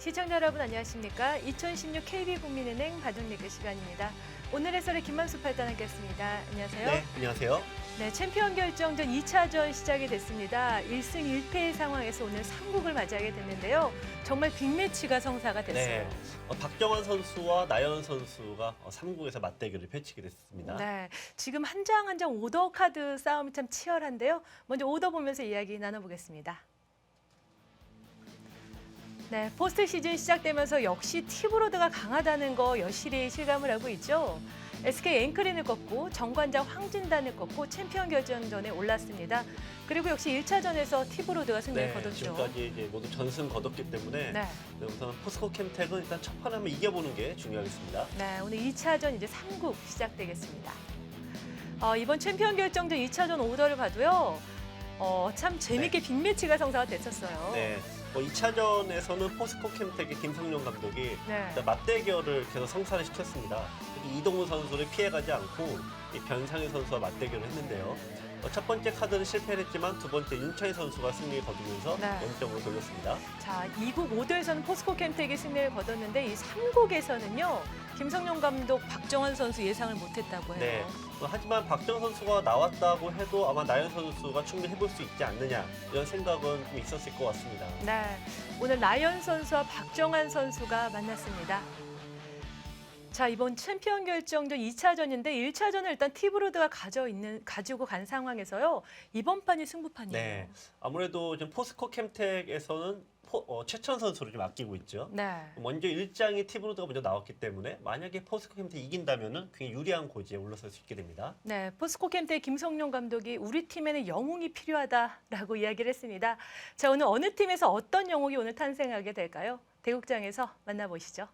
시청자 여러분 안녕하십니까? 2016 KB국민은행 바둑리그 시간입니다. 오늘 해설의 김만수 팔단 함께했습니다. 안녕하세요. 네, 안녕하세요. 네, 챔피언 결정전 2차전 시작이 됐습니다. 1승 1패의 상황에서 오늘 3국을 맞이하게 됐는데요. 정말 빅매치가 성사가 됐어요. 네, 박정환 선수와 나연 선수가 3국에서 맞대결을 펼치게 됐습니다. 네, 지금 한 장 한 장 오더 카드 싸움이 참 치열한데요. 먼저 오더 보면서 이야기 나눠보겠습니다. 네, 포스트 시즌 시작되면서 역시 티브로드가 강하다는 거 여실히 실감을 하고 있죠. SK 앵크린을 꺾고 정관장 황진단을 꺾고 챔피언 결정전에 올랐습니다. 그리고 역시 1차전에서 티브로드가 승리를 거뒀죠. 지금까지 이제 모두 전승 거뒀기 때문에 네. 우선 포스코 캠텍은 일단 첫 판 한번 이겨보는 게 중요하겠습니다. 네, 오늘 2차전 이제 3국 시작되겠습니다. 이번 챔피언 결정전 2차전 오더를 봐도요. 참 재밌게 빅매치가 성사가 됐었어요. 네, 2차전에서는 포스코 캠텍의 김성룡 감독이 네. 일단 맞대결을 계속 성사를 시켰습니다. 특히 이동훈 선수를 피해가지 않고 이 변상현 선수와 맞대결을 했는데요. 첫 번째 카드는 실패를 했지만 두 번째 윤차희 선수가 승리를 거두면서 네. 0점으로 돌렸습니다. 자, 2국 5도에서는 포스코 캠텍이 승리를 거뒀는데 이 3국에서는요. 김성룡 감독 박정환 선수 예상을 못했다고 해요. 네. 하지만 박정환 선수가 나왔다고 해도 아마 나연 선수가 충분히 해볼 수 있지 않느냐 이런 생각은 좀 있었을 것 같습니다. 네, 오늘 나연 선수와 박정환 선수가 만났습니다. 자, 이번 챔피언 결정전 2차전인데 1차전을 일단 티브로드가 가지고 간 상황에서요. 이번 판이 승부판이에요. 네, 아무래도 지금 포스코 캠텍에서는 최천 선수를 좀 아끼고 있죠. 네. 먼저 1장이 티브로드가 먼저 나왔기 때문에 만약에 포스코 캠텍이 이긴다면 굉장히 유리한 고지에 올라설 수 있게 됩니다. 네, 포스코 캠텍 김성룡 감독이 우리 팀에는 영웅이 필요하다라고 이야기를 했습니다. 자, 오늘 어느 팀에서 어떤 영웅이 오늘 탄생하게 될까요? 대국장에서 만나보시죠.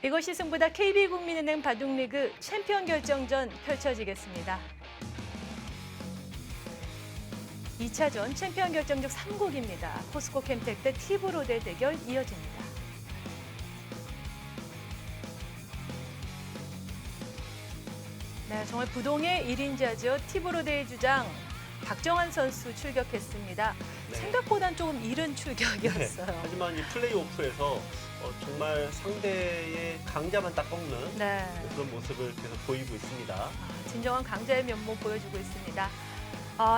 이것이 승부다 KB국민은행 바둑리그 챔피언 결정전 펼쳐지겠습니다. 2차전 챔피언 결정전 3국입니다. 포스코 캠텍 대 티브로드의 대결 이어집니다. 네, 정말 부동의 1인자죠. 티브로드의 주장 박정환 선수 출격했습니다. 네. 생각보단 조금 이른 출격이었어요. 네. 하지만 이 플레이오프에서 정말 상대의 강자만 딱 꺾는 네. 그런 모습을 계속 보이고 있습니다. 진정한 강자의 면모 보여주고 있습니다.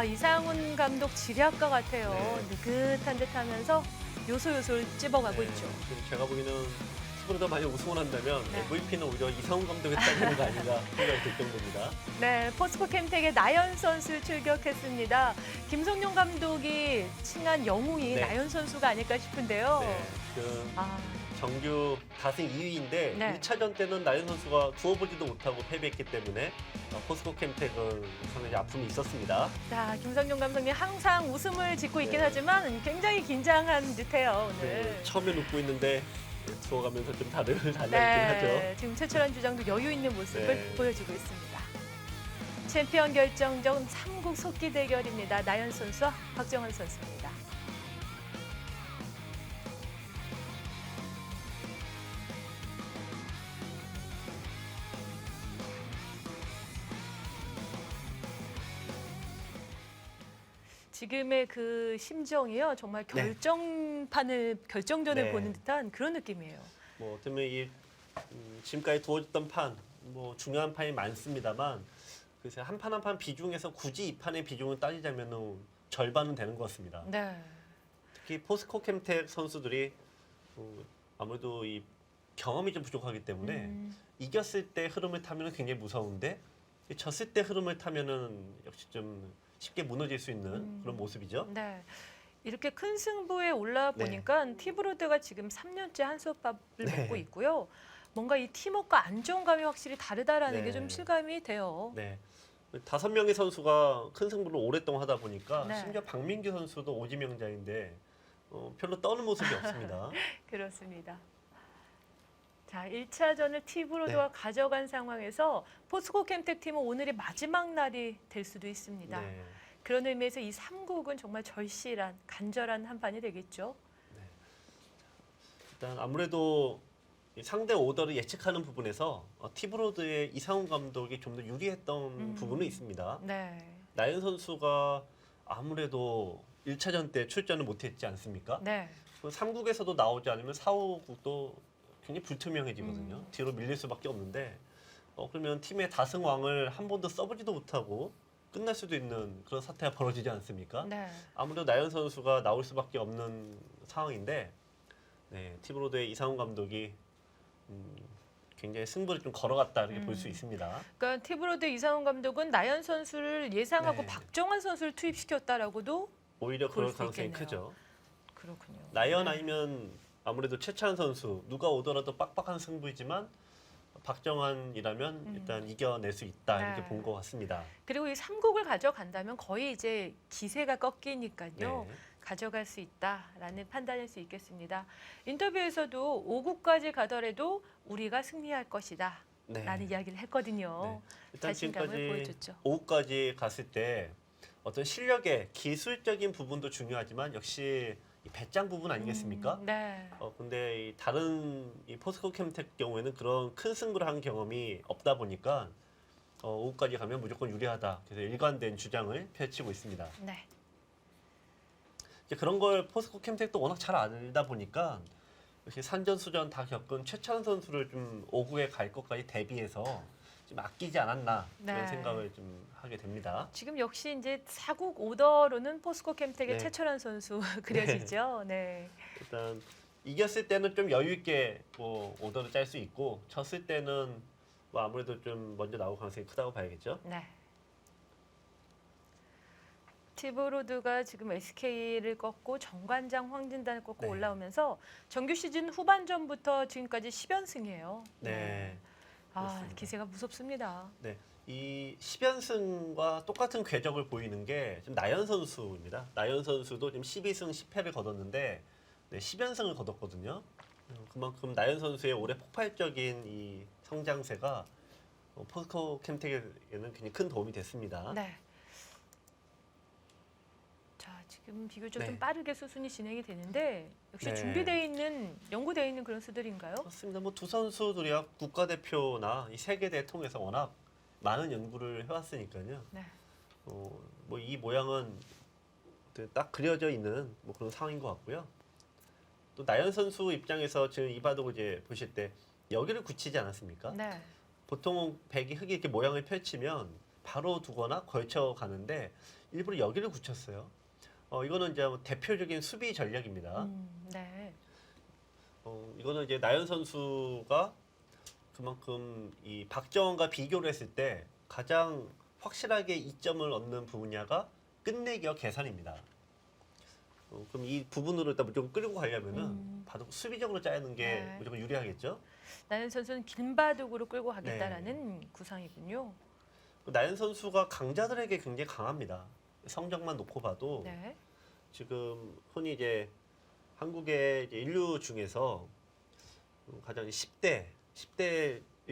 이상훈 감독 지략가 같아요. 네. 느긋한 듯하면서 요소요소를 찝어가고 네, 있죠. 지금 제가 보기에는 티브로드가 만약 우승을 한다면 네. MVP는 오히려 이상훈 감독이 따는 거 아닌가 생각이 들 정도입니다. 네, 포스코 캠텍의 나연 선수 출격했습니다. 김성룡 감독이 칭한 영웅이 네. 나연 선수가 아닐까 싶은데요. 네, 그 아, 정규 다승 2위인데 네. 1차전 때는 나연 선수가 구워보지도 못하고 패배했기 때문에 포스코 캠텍은 상당히 아픔이 있었습니다. 자, 김성룡 감독님 항상 웃음을 짓고 있긴 네. 하지만 굉장히 긴장한 듯해요, 오늘. 네, 처음엔 웃고 있는데 죽어가면서 좀 달라있긴 하죠. 지금 최철한 주장도 여유 있는 모습을 네. 보여주고 있습니다. 챔피언 결정전 3국 속기 대결입니다. 나연 선수와 박정환 선수입니다. 지금의 그 심정이요. 정말 네. 결정전을 네. 보는 듯한 그런 느낌이에요. 뭐 어쩌면 지금까지 두어졌던 판, 뭐 중요한 판이 많습니다만 글쎄 한 판 한 판 비중에서 굳이 이 판의 비중을 따지자면은 절반은 되는 것 같습니다. 네. 특히 포스코 캠텍 선수들이 아무래도 이 경험이 좀 부족하기 때문에 이겼을 때 흐름을 타면은 굉장히 무서운데 졌을 때 흐름을 타면은 역시 좀 쉽게 무너질 수 있는 그런 모습이죠. 네. 이렇게 큰 승부에 올라 보니까 티브로드가 지금 3년째 한솥밥을 네. 먹고 있고요. 뭔가 이 팀워크가 안정감이 확실히 다르다라는 네. 게 좀 실감이 돼요. 네. 5명의 선수가 큰 승부를 오랫동안 하다 보니까 네. 심지어 박민규 선수도 오지명자인데 별로 떠는 모습이 없습니다. 그렇습니다. 자, 1차전을 티브로드가 가져간 상황에서 포스코 캠텍 팀은 오늘이 마지막 날이 될 수도 있습니다. 네. 그런 의미에서 이 3국은 정말 절실한, 간절한 한 판이 되겠죠. 일단 아무래도 이 상대 오더를 예측하는 부분에서 티브로드의 이상훈 감독이 좀 더 유리했던 부분은 있습니다. 네. 나연 선수가 아무래도 1차전 때 출전을 못했지 않습니까? 네. 3국에서도 나오지 않으면 4, 5국도 굉장히 불투명해지거든요. 뒤로 밀릴 수밖에 없는데 그러면 팀의 다승왕을 한 번도 써보지도 못하고 끝날 수도 있는 그런 사태가 벌어지지 않습니까? 네. 아무래도 나연 선수가 나올 수밖에 없는 상황인데 티브로드의 이상훈 감독이 굉장히 승부를 좀 걸어갔다 이렇게 볼 수 있습니다. 그러니까 티브로드 이상훈 감독은 나연 선수를 예상하고 네. 박정환 선수를 투입시켰다라고도 오히려 그럴 그럴 수 가능성이 있겠네요. 크죠. 그렇군요. 나연 네. 아니면 아무래도 최찬 선수 누가 오더라도 빡빡한 승부이지만 박정환이라면 일단 이겨낼 수 있다 이렇게 네. 본 것 같습니다. 그리고 이 3국을 가져간다면 거의 이제 기세가 꺾이니까요. 네. 가져갈 수 있다라는 판단일 수 있겠습니다. 인터뷰에서도 5국까지 가더라도 우리가 승리할 것이다 네. 라는 이야기를 했거든요. 네. 일단 자신감을 지금까지 보여줬죠. 5후까지 갔을 때 어떤 실력의 기술적인 부분도 중요하지만 역시 이 배짱 부분 아니겠습니까? 네. 근데 이 다른 이 포스코 캠텍 경우에는 그런 큰 승부를 한 경험이 없다 보니까 5후까지 가면 무조건 유리하다. 그래서 일관된 주장을 펼치고 있습니다. 네. 이제 그런 걸 포스코 캠텍도 워낙 잘 알다 보니까 역시 산전수전 다 겪은 최찬 선수를 좀 5구에 갈 것까지 대비해서 좀 아끼지 않았나 그런 네. 생각을 좀 하게 됩니다. 지금 역시 이제 4국 오더로는 포스코 캠텍의 네. 최철환 선수 그려지죠. 네. 일단 이겼을 때는 좀 여유 있게 뭐 오더를 짤 수 있고 졌을 때는 뭐 아무래도 좀 먼저 나올 가능성이 크다고 봐야겠죠. 네. 티브로드가 지금 SK를 꺾고 정관장 황진단을 꺾고 네. 올라오면서 정규 시즌 후반전부터 지금까지 10연승이에요. 네. 아, 그렇습니다. 기세가 무섭습니다. 네. 이 10연승과 똑같은 궤적을 보이는 게 지금 나연 선수입니다. 나연 선수도 지금 12승 10패를 거뒀는데 10연승을 거뒀거든요. 그만큼 나연 선수의 올해 폭발적인 이 성장세가 포스코 캠텍에는 굉장히 큰 도움이 됐습니다. 네. 자, 지금 비교적 좀 네. 빠르게 수순이 진행이 되는데 역시 네. 준비되어 있는, 연구되어 있는 그런 수들인가요? 그렇습니다. 뭐 두 선수들이야 국가대표나 이 세계대회 통해서 워낙 많은 연구를 해왔으니까요. 네. 뭐 이 모양은 딱 그려져 있는 뭐 그런 상황인 것 같고요. 또 나연 선수 입장에서 지금 이 바둑을 이제 보실 때 여기를 굳히지 않았습니까? 네. 보통 백이 흙이 이렇게 모양을 펼치면 바로 두거나 걸쳐 가는데 일부러 여기를 굳혔어요. 이거는 이제 뭐 대표적인 수비 전략입니다. 네. 이거는 이제 나연 선수가 그만큼 이 박정원과 비교를 했을 때 가장 확실하게 이점을 얻는 분야가 끝내기와 계산입니다. 그럼 이 부분으로 일단 무조건 끌고 가려면은 바둑 수비적으로 짜는 게 네. 무조건 유리하겠죠. 나연 선수는 긴 바둑으로 끌고 가겠다라는 구상이군요. 나연 선수가 강자들에게 굉장히 강합니다. 성적만 놓고 봐도 네. 지금 흔히 이제 한국의 이제 인류 중에서 가장 10대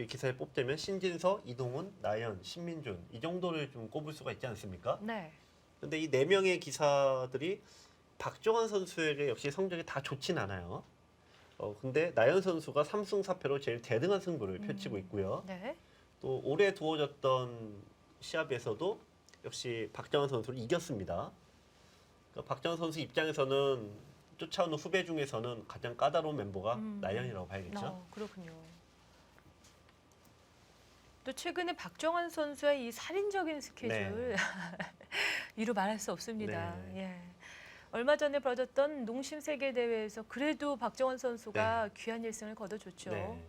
기사를 뽑자면 신진서, 이동훈, 나연, 신민준 이 정도를 좀 꼽을 수가 있지 않습니까? 네. 근데 이 4명의 기사들이 박정환 선수에게 역시 성적이 다 좋진 않아요. 근데 나연 선수가 3승 4패로 제일 대등한 승부를 펼치고 있고요. 네. 또 올해 두어졌던 시합에서도 역시 박정환 선수를 이겼습니다. 그러니까 박정환 선수 입장에서는 쫓아오는 후배 중에서는 가장 까다로운 멤버가 나연이라고 봐야겠죠. 그렇군요. 또 최근에 박정환 선수의 이 살인적인 스케줄 이루 말할 수 없습니다. 네. 예. 얼마 전에 벌어졌던 농심 세계 대회에서 그래도 박정환 선수가 귀한 일승을 거둬줬죠. 네.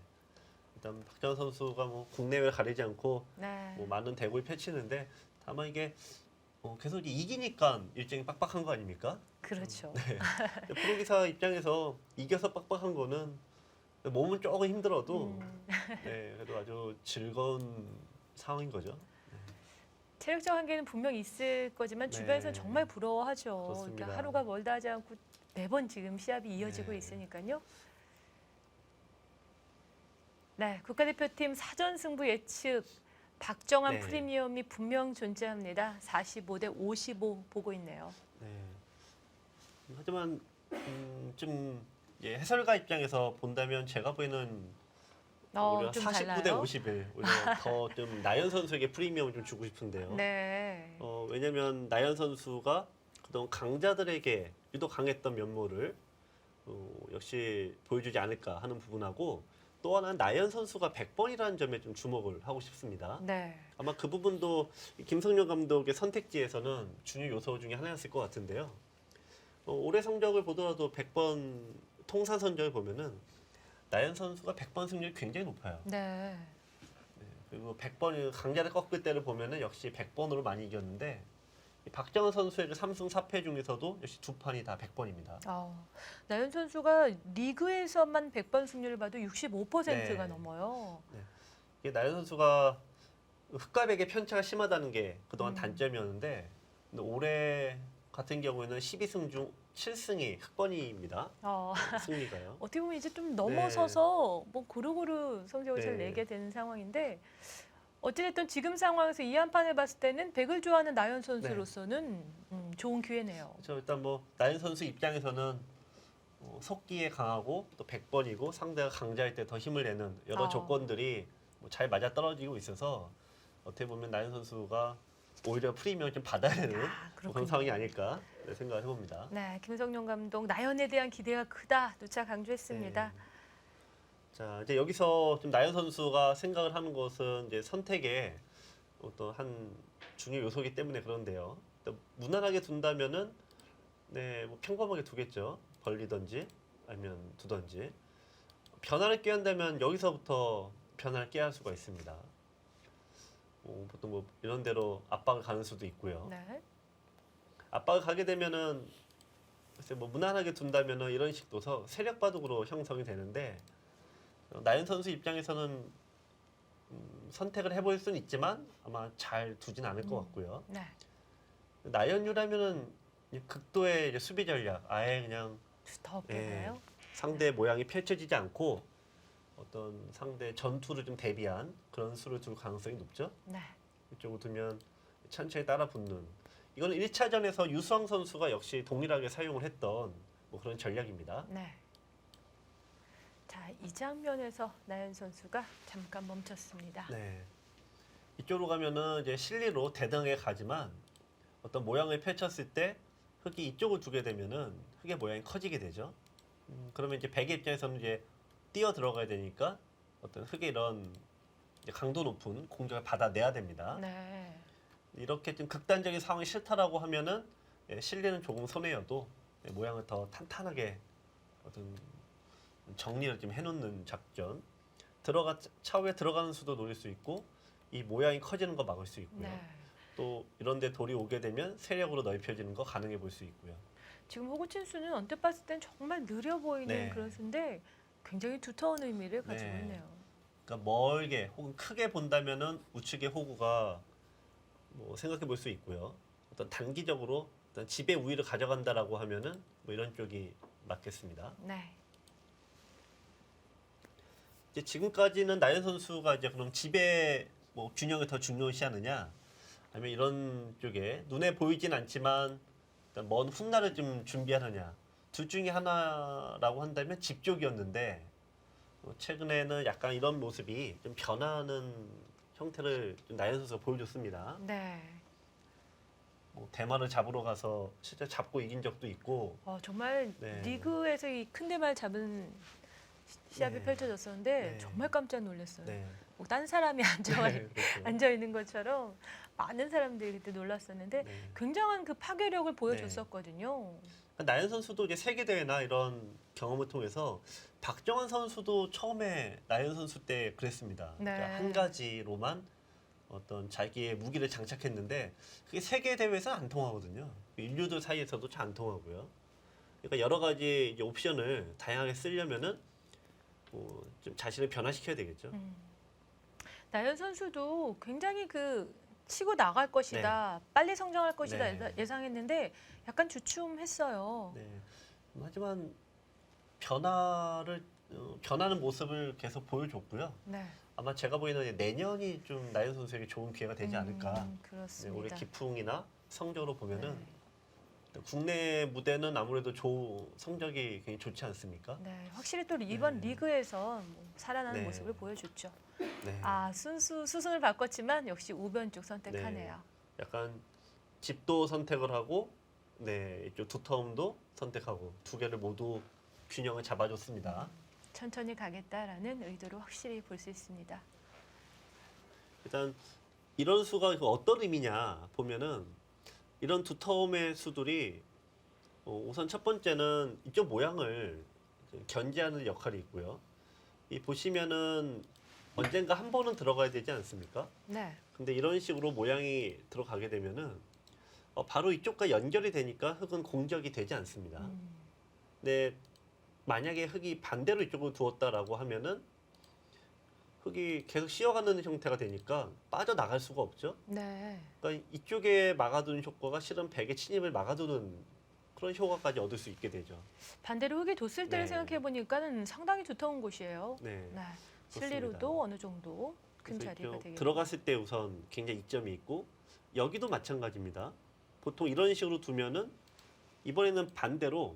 일단 박정환 선수가 뭐 국내외 가리지 않고 네. 뭐 많은 대국을 펼치는데 다만 이게 계속 이기니까 일정이 빡빡한 거 아닙니까? 그렇죠. 프로기사 입장에서 이겨서 빡빡한 거는 몸은 조금 힘들어도 그래도 아주 즐거운 상황인 거죠. 체력적 한계는 분명 있을 거지만 네. 주변에서는 정말 부러워하죠. 그렇습니다. 그러니까 하루가 멀다 하지 않고 매번 지금 시합이 이어지고 네. 있으니까요. 네, 국가대표팀 사전 승부 예측 박정환 네. 프리미엄이 분명 존재합니다. 45대 55 보고 있네요. 네. 하지만 좀 해설가 입장에서 본다면 제가 보이는 오히려 좀 49대 달라요. 51 오히려 더 좀 나연 선수에게 프리미엄을 좀 주고 싶은데요. 네. 왜냐면 나연 선수가 그동안 강자들에게 유독 강했던 면모를 역시 보여주지 않을까 하는 부분하고 또 하나는 나연 선수가 100번이라는 점에 좀 주목을 하고 싶습니다. 네. 아마 그 부분도 김성룡 감독의 선택지에서는 중요 요소 중에 하나였을 것 같은데요. 올해 성적을 보더라도 100번 통산 성적을 보면은 나연 선수가 100번 승률이 굉장히 높아요. 네. 그리고 100번 강자를 꺾을 때를 보면은 역시 100번으로 많이 이겼는데 이 박정은 선수의 그 3승 4패 중에서도 역시 두 판이 다 100번입니다. 나연 선수가 리그에서만 100번 승률을 봐도 65%가 네. 넘어요. 이게 나연 선수가 흑과백의 편차가 심하다는 게 그동안 음. 단점이었는데 근데 올해 같은 경우에는 12승 중 7승이 흑번입니다. 승리가요. 어떻게 보면 이제 좀 넘어서서 뭐 고루고루 성적을 잘 네. 내게 되는 상황인데 어찌됐든 지금 상황에서 이 한 판을 봤을 때는 백을 좋아하는 나연 선수로서는 좋은 기회네요. 그렇죠. 일단 뭐 나연 선수 입장에서는 속기에 강하고 또 100번이고 상대가 강자일 때 더 힘을 내는 여러 조건들이 뭐잘 맞아 떨어지고 있어서 어떻게 보면 나연 선수가 오히려 프리미엄을 좀 받아야 되는 그런 상황이 아닐까 생각을 해봅니다. 네, 김성룡 감독 나연에 대한 기대가 크다 누차 강조했습니다. 네. 자 이제 여기서 좀 나연 선수가 생각을 하는 것은 이제 선택의 어떤 한 중요 요소이기 때문에 그런데요. 무난하게 둔다면은 뭐 평범하게 두겠죠. 벌리든지 아니면 두든지. 변화를 꾀한다면 여기서부터 변화를 꾀할 수가 있습니다. 보통 뭐 이런 대로 압박을 가는 수도 있고요. 네. 압박을 가게 되면은 글쎄 뭐 무난하게 둔다면은 이런 식도 세력 바둑으로 형성이 되는데 나연 선수 입장에서는 선택을 해볼 수는 있지만 아마 잘 두진 않을 것 같고요. 네. 나연유라면은 극도의 이제 수비 전략, 아예 그냥 더 없겠나요? 상대 모양이 펼쳐지지 않고 어떤 상대 전투를 좀 대비한 그런 수를 둘 가능성이 높죠. 네. 이쪽으로 두면 천천히 따라 붙는. 이거는 1차전에서 유수왕 선수가 역시 동일하게 사용을 했던 뭐 그런 전략입니다. 네. 자, 이 장면에서 나연 선수가 잠깐 멈췄습니다. 네. 이쪽으로 가면은 이제 실리로 대등하게 가지만 어떤 모양을 펼쳤을 때 흙이 이쪽을 두게 되면은 흙의 모양이 커지게 되죠. 그러면 이제 백의 입장에서는 이제 뛰어 들어가야 되니까 어떤 흙의 이런 이제 강도 높은 공격을 받아내야 됩니다. 네. 이렇게 좀 극단적인 상황이 싫다라고 하면은 실리는 조금 손해여도 모양을 더 탄탄하게 어떤 정리를 좀 해놓는 작전. 차후에 들어가는 수도 노릴 수 있고 이 모양이 커지는 거 막을 수 있고요. 네. 또 이런데 돌이 오게 되면 세력으로 넓혀지는 거 가능해 볼 수 있고요. 지금 호구친 수는 언뜻 봤을 땐 정말 느려 보이는 네. 그런 수인데 굉장히 두터운 의미를 가지고 네. 있네요. 그러니까 멀게 혹은 크게 본다면은 우측의 호구가 뭐 생각해 볼 수 있고요. 어떤 단기적으로 어떤 지배 우위를 가져간다라고 하면은 뭐 이런 쪽이 맞겠습니다. 네. 이제 지금까지는 나연 선수가 이제 그럼 지배 뭐 균형을 더 중요시하느냐, 아니면 이런 쪽에 눈에 보이진 않지만 일단 먼 훗날을 좀 준비하느냐, 둘 중에 하나라고 한다면 집 쪽이었는데 최근에는 약간 이런 모습이 좀 변하는 형태를 좀 나연 선수가 보여줬습니다. 네. 뭐 대만을 잡으러 가서 실제 잡고 이긴 적도 있고. 정말 네. 리그에서 이 큰 대만 잡은 시합이 네. 펼쳐졌었는데 네. 정말 깜짝 놀랐어요. 네. 뭐 딴 사람이 그렇죠. 앉아 있는 것처럼 많은 사람들이 그때 놀랐었는데 네. 굉장한 그 파괴력을 보여줬었거든요. 나연 선수도 이제 세계 대회나 이런 경험을 통해서 박정환 선수도 처음에 나연 선수 때 그랬습니다. 네. 그러니까 한 가지로만 어떤 자기의 무기를 장착했는데 그게 세계 대회에서는 안 통하거든요. 인류들 사이에서도 잘 안 통하고요. 그러니까 여러 가지 이제 옵션을 다양하게 쓰려면은 좀 자신을 변화시켜야 되겠죠. 나연 선수도 굉장히 그 치고 나갈 것이다, 빨리 성장할 것이다 네. 예상했는데 약간 주춤했어요. 네. 하지만 변하는 모습을 계속 보여줬고요. 네. 아마 제가 보기에는 내년이 좀 나연 선수에게 좋은 기회가 되지 않을까. 네, 그렇습니다. 올해 기풍이나 성적으로 보면은 네. 국내 무대는 아무래도 성적이 굉장히 좋지 않습니까? 네, 확실히 또 이번 네. 리그에서 뭐 살아나는 네. 모습을 보여줬죠. 네. 수순을 바꿨지만 역시 우변 쪽 선택하네요. 약간 집도 선택을 하고 네, 이쪽 두터움도 선택하고 두 개를 모두 균형을 잡아줬습니다. 천천히 가겠다라는 의도를 확실히 볼 수 있습니다. 일단 이런 수가 그 어떤 의미냐 보면은 이런 두터움의 수들이 우선 첫 번째는 이쪽 모양을 견제하는 역할이 있고요. 이 보시면은 언젠가 한 번은 들어가야 되지 않습니까? 네. 근데 이런 식으로 모양이 들어가게 되면은 바로 이쪽과 연결이 되니까 흙은 공격이 되지 않습니다. 근데 만약에 흙이 반대로 이쪽으로 두었다라고 하면은 흙이 계속 씌어가는 형태가 되니까 빠져나갈 수가 없죠. 네. 그러니까 이쪽에 막아두는 효과가 실은 백의 침입을 막아두는 그런 효과까지 얻을 수 있게 되죠. 반대로 흙이 뒀을 때를 네. 생각해 보니까는 상당히 두터운 곳이에요. 네. 네. 그렇습니다. 실리로도 어느 정도 큰 그래서 자리가 이쪽 되겠네요. 들어갔을 때 우선 굉장히 이점이 있고 여기도 마찬가지입니다. 보통 이런 식으로 두면은 이번에는 반대로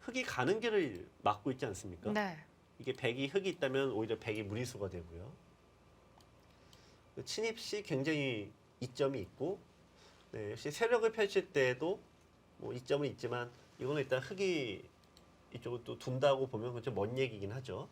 흙이 가는 길을 막고 있지 않습니까? 네. 이게 백이 흙이 있다면 오히려 백이 무리수가 되고요. 침입 시 굉장히 이점이 있고 네, 역시 세력을 펼칠 때도 뭐 이점은 있지만 이거는 일단 흙이 이쪽을 또 둔다고 보면 그건 좀 먼 얘기긴 하죠.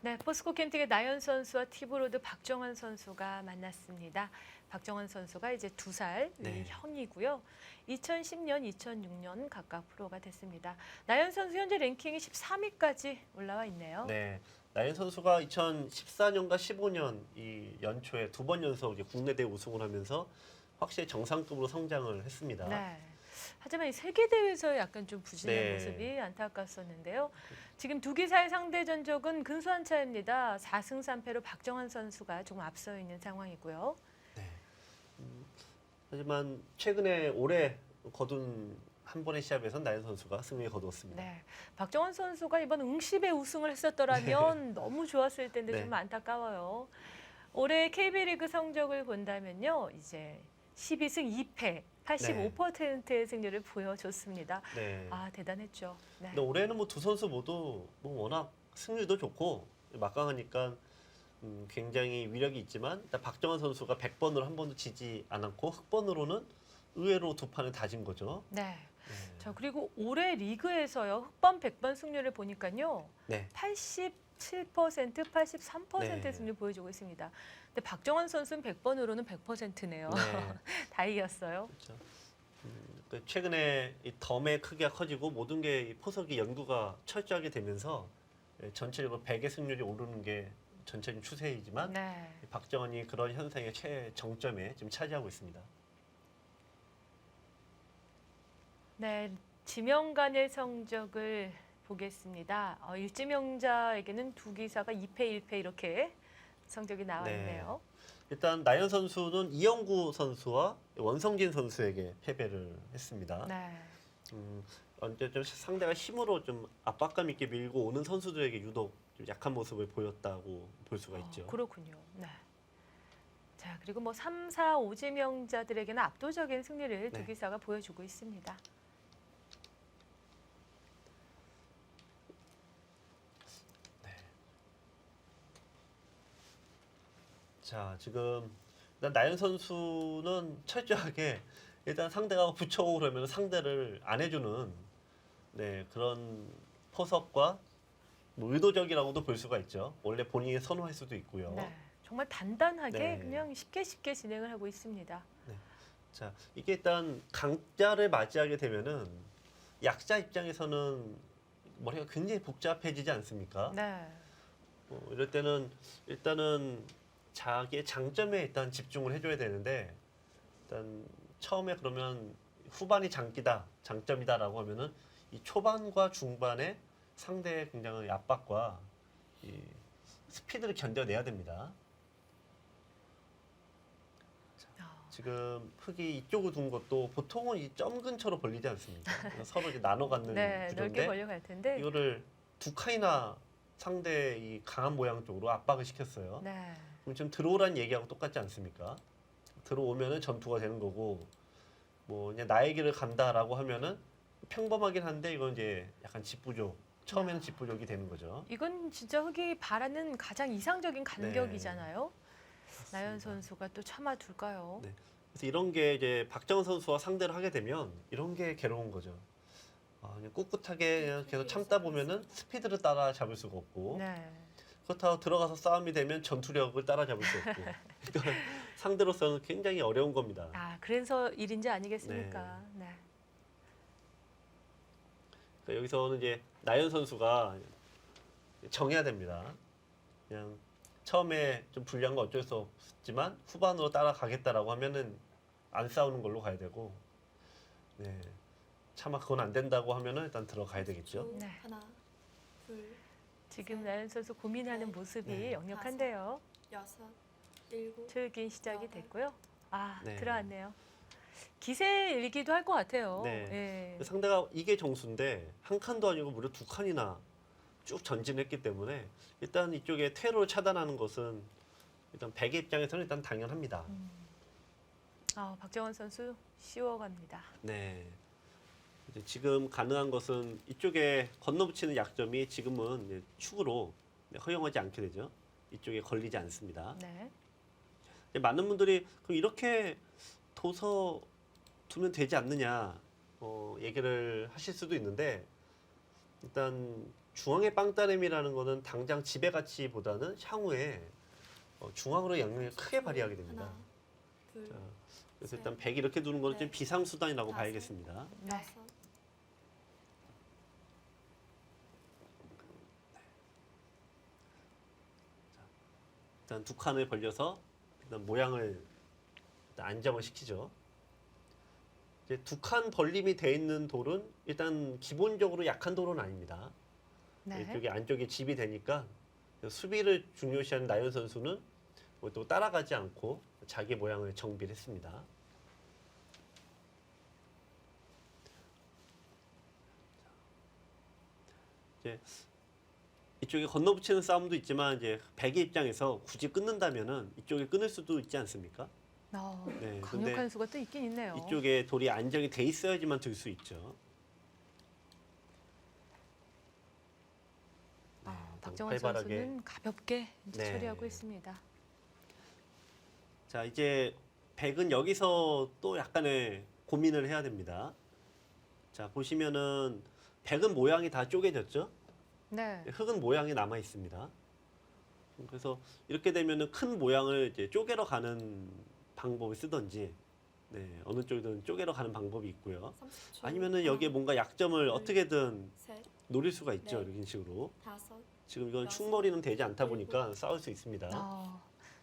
네, 포스코 캠틱의 나연 선수와 티브로드 박정환 선수가 만났습니다. 박정환 선수가 이제 2살 네. 형이고요. 2010년, 2006년 각각 프로가 됐습니다. 나연 선수 현재 랭킹이 13위까지 올라와 있네요. 네, 나연 선수가 2014년과 15년 이 연초에 2번 연속 이제 국내 대회 우승을 하면서 확실히 정상급으로 성장을 했습니다. 네. 하지만 이 세계 대회에서 약간 좀 부진한 네. 모습이 안타깝었는데요. 지금 두 기사의 상대 전적은 근소한 차입니다. 4승 3패로 박정환 선수가 조금 앞서 있는 상황이고요. 하지만 최근에 올해 거둔 한 번의 시합에서 나연 선수가 승리를 거두었습니다. 네, 박정환 선수가 이번 응시배 우승을 했었더라면 너무 좋았을 텐데 네. 좀 안타까워요. 올해 KB리그 성적을 본다면요, 이제 12승 2패, 85%의 승률을 보여줬습니다. 네. 아, 대단했죠. 네. 근데 올해는 뭐 두 선수 모두 뭐 워낙 승률도 좋고 막강하니까 굉장히 위력이 있지만 일단 박정환 선수가 100번으로 한 번도 지지 않았고 흑번으로는 의외로 두 판을 다진 거죠. 네. 네. 자, 그리고 올해 리그에서요, 흑번 100번 승률을 보니까요, 네. 87%, 83%의 네. 승률 보여주고 있습니다. 근데 박정환 선수는 100번으로는 100%네요. 네. 다 이겼어요. 그렇죠. 최근에 이 덤의 크기가 커지고 모든 게 이 포석이 연구가 철저하게 되면서 전체적으로 100의 승률이 오르는 게 전체적인 추세이지만 네. 박정환이 그런 현상의 최정점에 지금 차지하고 있습니다. 네, 지명간의 성적을 보겠습니다. 일지명자에게는 두 기사가 2패, 1패 이렇게 성적이 나와 네. 있네요. 일단 나연 선수는 이영구 선수와 원성진 선수에게 패배를 했습니다. 네. 언제 좀 상대가 힘으로 좀 압박감 있게 밀고 오는 선수들에게 유독 좀 약한 모습을 보였다고 볼 수가 있죠. 그렇군요. 네. 자, 그리고 뭐 3, 4, 5지명자들에게는 압도적인 승리를 두 네. 기사가 보여주고 있습니다. 자, 지금 일단 나연 선수는 철저하게 일단 상대가 붙여오고 그러면 상대를 안 해주는 네, 그런 포석과 뭐 의도적이라고도 볼 수가 있죠. 원래 본인이 선호할 수도 있고요. 네. 정말 단단하게 네. 그냥 쉽게 진행을 하고 있습니다. 자, 이게 일단 강자를 맞이하게 되면은 약자 입장에서는 머리가 굉장히 복잡해지지 않습니까? 네. 이럴 때는 일단은 자기의 장점에 일단 집중을 해줘야 되는데 일단 처음에 그러면 후반이 장점이다라고 하면은 이 초반과 중반에 상대의 굉장한 압박과 이 스피드를 견뎌내야 됩니다. 지금 흙이 이쪽으로 둔 것도 보통은 이 점 근처로 벌리지 않습니까? 그래서 서로 이제 나눠 갖는 네, 넓게 구조인데 벌려갈 텐데. 이거를 두 칸이나 상대 이 강한 모양 쪽으로 압박을 시켰어요. 네. 그럼 지금 들어오라는 얘기하고 똑같지 않습니까? 들어오면은 전투가 되는 거고 뭐 그냥 나의 길을 간다라고 하면은 평범하긴 한데 이건 이제 약간 집부족 처음에는 집부족이 되는 거죠. 이건 진짜 흙이 바라는 가장 이상적인 간격이잖아요. 나연 선수가 또 참아둘까요? 네. 그래서 이런 게 이제 박정은 선수와 상대를 하게 되면 이런 게 괴로운 거죠. 그냥 꿋꿋하게 그냥 계속 참다 보면은 스피드를 따라잡을 수가 없고 네. 그렇다고 들어가서 싸움이 되면 전투력을 따라잡을 수 없고 그러니까 상대로서는 굉장히 어려운 겁니다. 아, 그래서 일인지 아니겠습니까? 네. 그러니까 여기서는 이제 나연 선수가 정해야 됩니다. 그냥 처음에 좀 불리한 건 어쩔 수 없지만 후반으로 따라가겠다라고 하면은 안 싸우는 걸로 가야 되고, 네. 차마 그건 안 된다고 하면은 일단 들어가야 되겠죠. 네. 하나, 둘, 지금 나연 선수 고민하는 모습이 네. 역력한데요. 여섯, 일곱. 트긴 시작이 됐고요. 아, 네. 들어왔네요. 기세 일기도 할 것 같아요. 네. 예. 상대가 이게 정수인데 한 칸도 아니고 무려 두 칸이나 쭉 전진했기 때문에 일단 이쪽에 퇴로를 차단하는 것은 일단 백의 입장에서는 일단 당연합니다. 박정원 선수 씌워갑니다. 네. 이제 지금 가능한 것은 이쪽에 건너붙이는 약점이 지금은 이제 축으로 허용하지 않게 되죠. 이쪽에 걸리지 않습니다. 네. 이제 많은 분들이 그럼 이렇게 둬서 두면 되지 않느냐 얘기를 하실 수도 있는데 일단 중앙의 빵따름이라는 거는 당장 지배 가치보다는 향후에 중앙으로 영향을 크게 발휘하게 됩니다. 하나, 둘, 자, 그래서 일단 100 이렇게 두는 거는 좀 네. 비상수단이라고 다섯. 봐야겠습니다. 네. 여섯. 일단 두 칸을 벌려서 일단 모양을 일단 안정을 시키죠. 이제 두 칸 벌림이 돼 있는 돌은 일단 기본적으로 약한 돌은 아닙니다. 네. 이쪽에 안쪽에 집이 되니까 수비를 중요시하는 나연 선수는 또 따라가지 않고 자기 모양을 정비를 했습니다. 이제 이쪽에 건너붙이는 싸움도 있지만 이제 백의 입장에서 굳이 끊는다면은 이쪽에 끊을 수도 있지 않습니까? 네, 강력한 근데 수가 또 있긴 있네요. 이쪽에 돌이 안정이 돼 있어야지만 들 수 있죠. 네, 박정원 활발하게. 선수는 가볍게 이제 네. 처리하고 있습니다. 자, 이제 백은 여기서 또 약간의 고민을 해야 됩니다. 자, 보시면은 백은 모양이 다 쪼개졌죠? 네. 흙은 모양이 남아 있습니다. 그래서 이렇게 되면은 큰 모양을 이제 쪼개러 가는 방법을 쓰던지, 네, 어느 쪽이든 쪼개러 가는 방법이 있고요. 30초. 아니면은 여기에 뭔가 약점을 둘, 어떻게든 셋, 노릴 수가 있죠. 네. 이런 식으로. 다섯. 지금 이건 여섯, 축머리는 되지 않다 보니까 싸울 수 있습니다.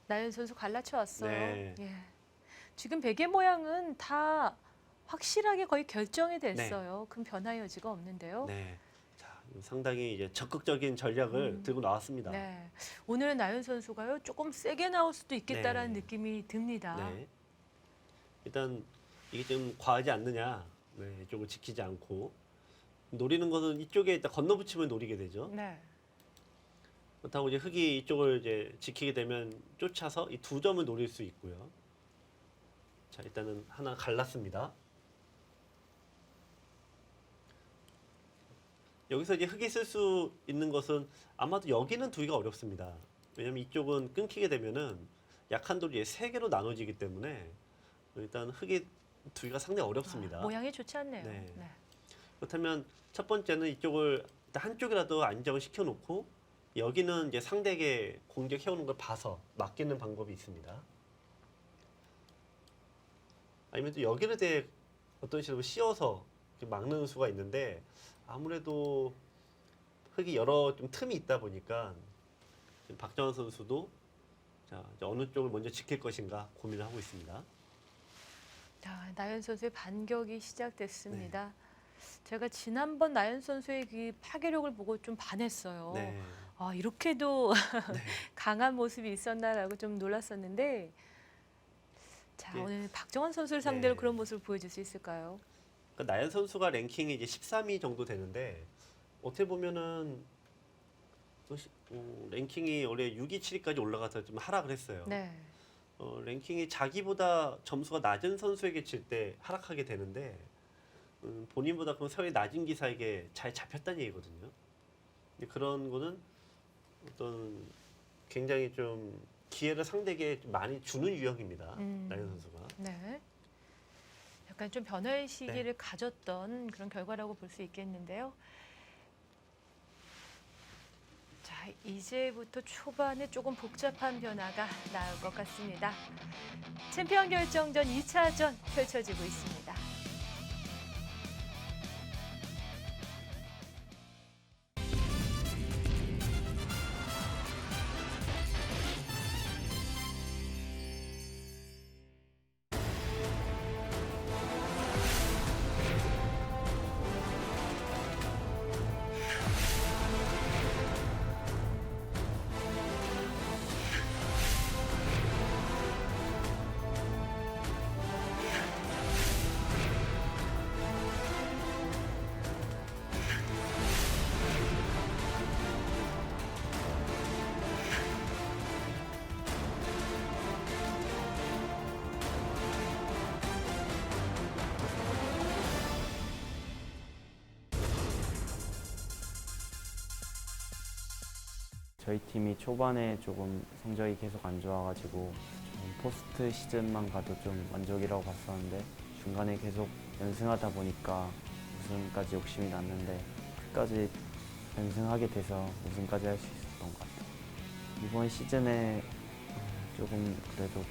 나연 선수 갈라쳐 왔어요. 네. 예. 지금 베개 모양은 다 확실하게 거의 결정이 됐어요. 큰 변화 여지가 없는데요. 네. 자, 상당히 이제 적극적인 전략을 들고 나왔습니다. 네. 오늘은 나연 선수가요 조금 세게 나올 수도 있겠다라는 네. 느낌이 듭니다. 네. 일단 이게 좀 과하지 않느냐. 네, 이쪽을 지키지 않고 노리는 것은 이쪽에 일단 건너붙이면 노리게 되죠. 네. 그렇다고 이제 흙이 이쪽을 이제 지키게 되면 쫓아서 이 두 점을 노릴 수 있고요. 자, 일단은 하나 갈랐습니다. 여기서 이제 흙이 쓸 수 있는 것은 아마도 여기는 두기가 어렵습니다. 왜냐면 이쪽은 끊기게 되면은 약한 돌이 세 개로 나눠지기 때문에 일단 흙이 두기가 상당히 어렵습니다. 모양이 좋지 않네요. 네. 네. 그렇다면 첫 번째는 이쪽을 일단 한쪽이라도 안정을 시켜놓고 여기는 이제 상대에게 공격해오는 걸 봐서 맡기는 방법이 있습니다. 아니면 또 여기를 대해 어떤 식으로 씌워서 이렇게 막는 수가 있는데 아무래도 흙이 여러 좀 틈이 있다 보니까 지금 박정원 선수도 자, 이제 어느 쪽을 먼저 지킬 것인가 고민을 하고 있습니다. 자, 나연 선수의 반격이 시작됐습니다. 제가 지난번 나연 선수의 그 파괴력을 보고 좀 반했어요. 네. 아, 이렇게도 강한 모습이 있었나라고 좀 놀랐었는데, 자, 예. 오늘 박정원 선수를 상대로 네. 그런 모습을 보여줄 수 있을까요? 그러니까 나연 선수가 랭킹이 이제 13위 정도 되는데 어떻게 보면은 랭킹이 원래 6위, 7위까지 올라가서 좀 하락을 했어요. 네. 랭킹이 자기보다 점수가 낮은 선수에게 칠 때 하락하게 되는데 본인보다 그럼 서열이 낮은 기사에게 잘 잡혔다는 얘기거든요. 근데 그런 거는 어떤 굉장히 좀 기회를 상대에게 많이 주는 유형입니다. 나연 선수가. 네. 약간 좀 변화의 시기를 가졌던 그런 결과라고 볼 수 있겠는데요. 자, 이제부터 초반에 조금 복잡한 변화가 나올 것 같습니다. 챔피언 결정전 2차전 펼쳐지고 있습니다. 저희 팀이 초반에 조금 성적이 계속 안 좋아가지고 좀 포스트 시즌만 가도 좀 만족이라고 봤었는데 중간에 계속 연승하다 보니까 우승까지 욕심이 났는데 끝까지 연승하게 돼서 우승까지 할 수 있었던 것 같아요. 이번 시즌에 조금 그래도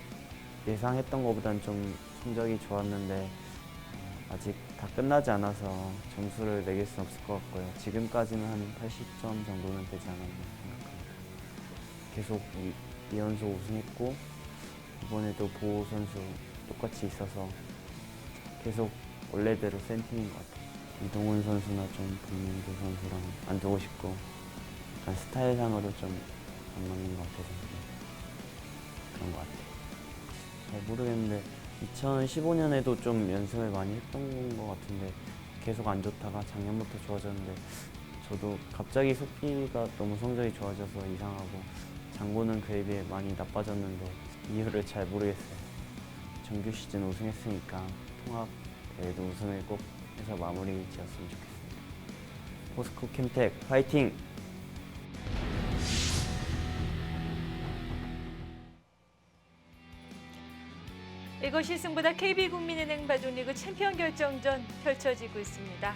예상했던 것보다는 좀 성적이 좋았는데 아직 다 끝나지 않아서 점수를 매길 수는 없을 것 같고요. 지금까지는 한 80점 정도는 되지 않았나 생각합니다. 계속 2연속 우승했고 이번에도 보호 선수 똑같이 있어서 계속 원래대로 센 팀인 것 같아요. 이동훈 선수나 좀 박민규 선수랑 안 두고 싶고 약간 스타일상으로 좀 안 맞는 것 같아서 그런 것 같아요. 잘 모르겠는데 2015년에도 좀 연습을 많이 했던 것 같은데 계속 안 좋다가 작년부터 좋아졌는데 저도 갑자기 속기가 너무 성적이 좋아져서 이상하고 장고는 그에 비해 많이 나빠졌는데 이유를 잘 모르겠어요. 정규 시즌 우승했으니까 통합 대회도 우승을 꼭 해서 마무리 지었으면 좋겠습니다. 포스코 캠텍 화이팅! 이것이 승부다 KB국민은행 바둑리그 챔피언 결정전 펼쳐지고 있습니다.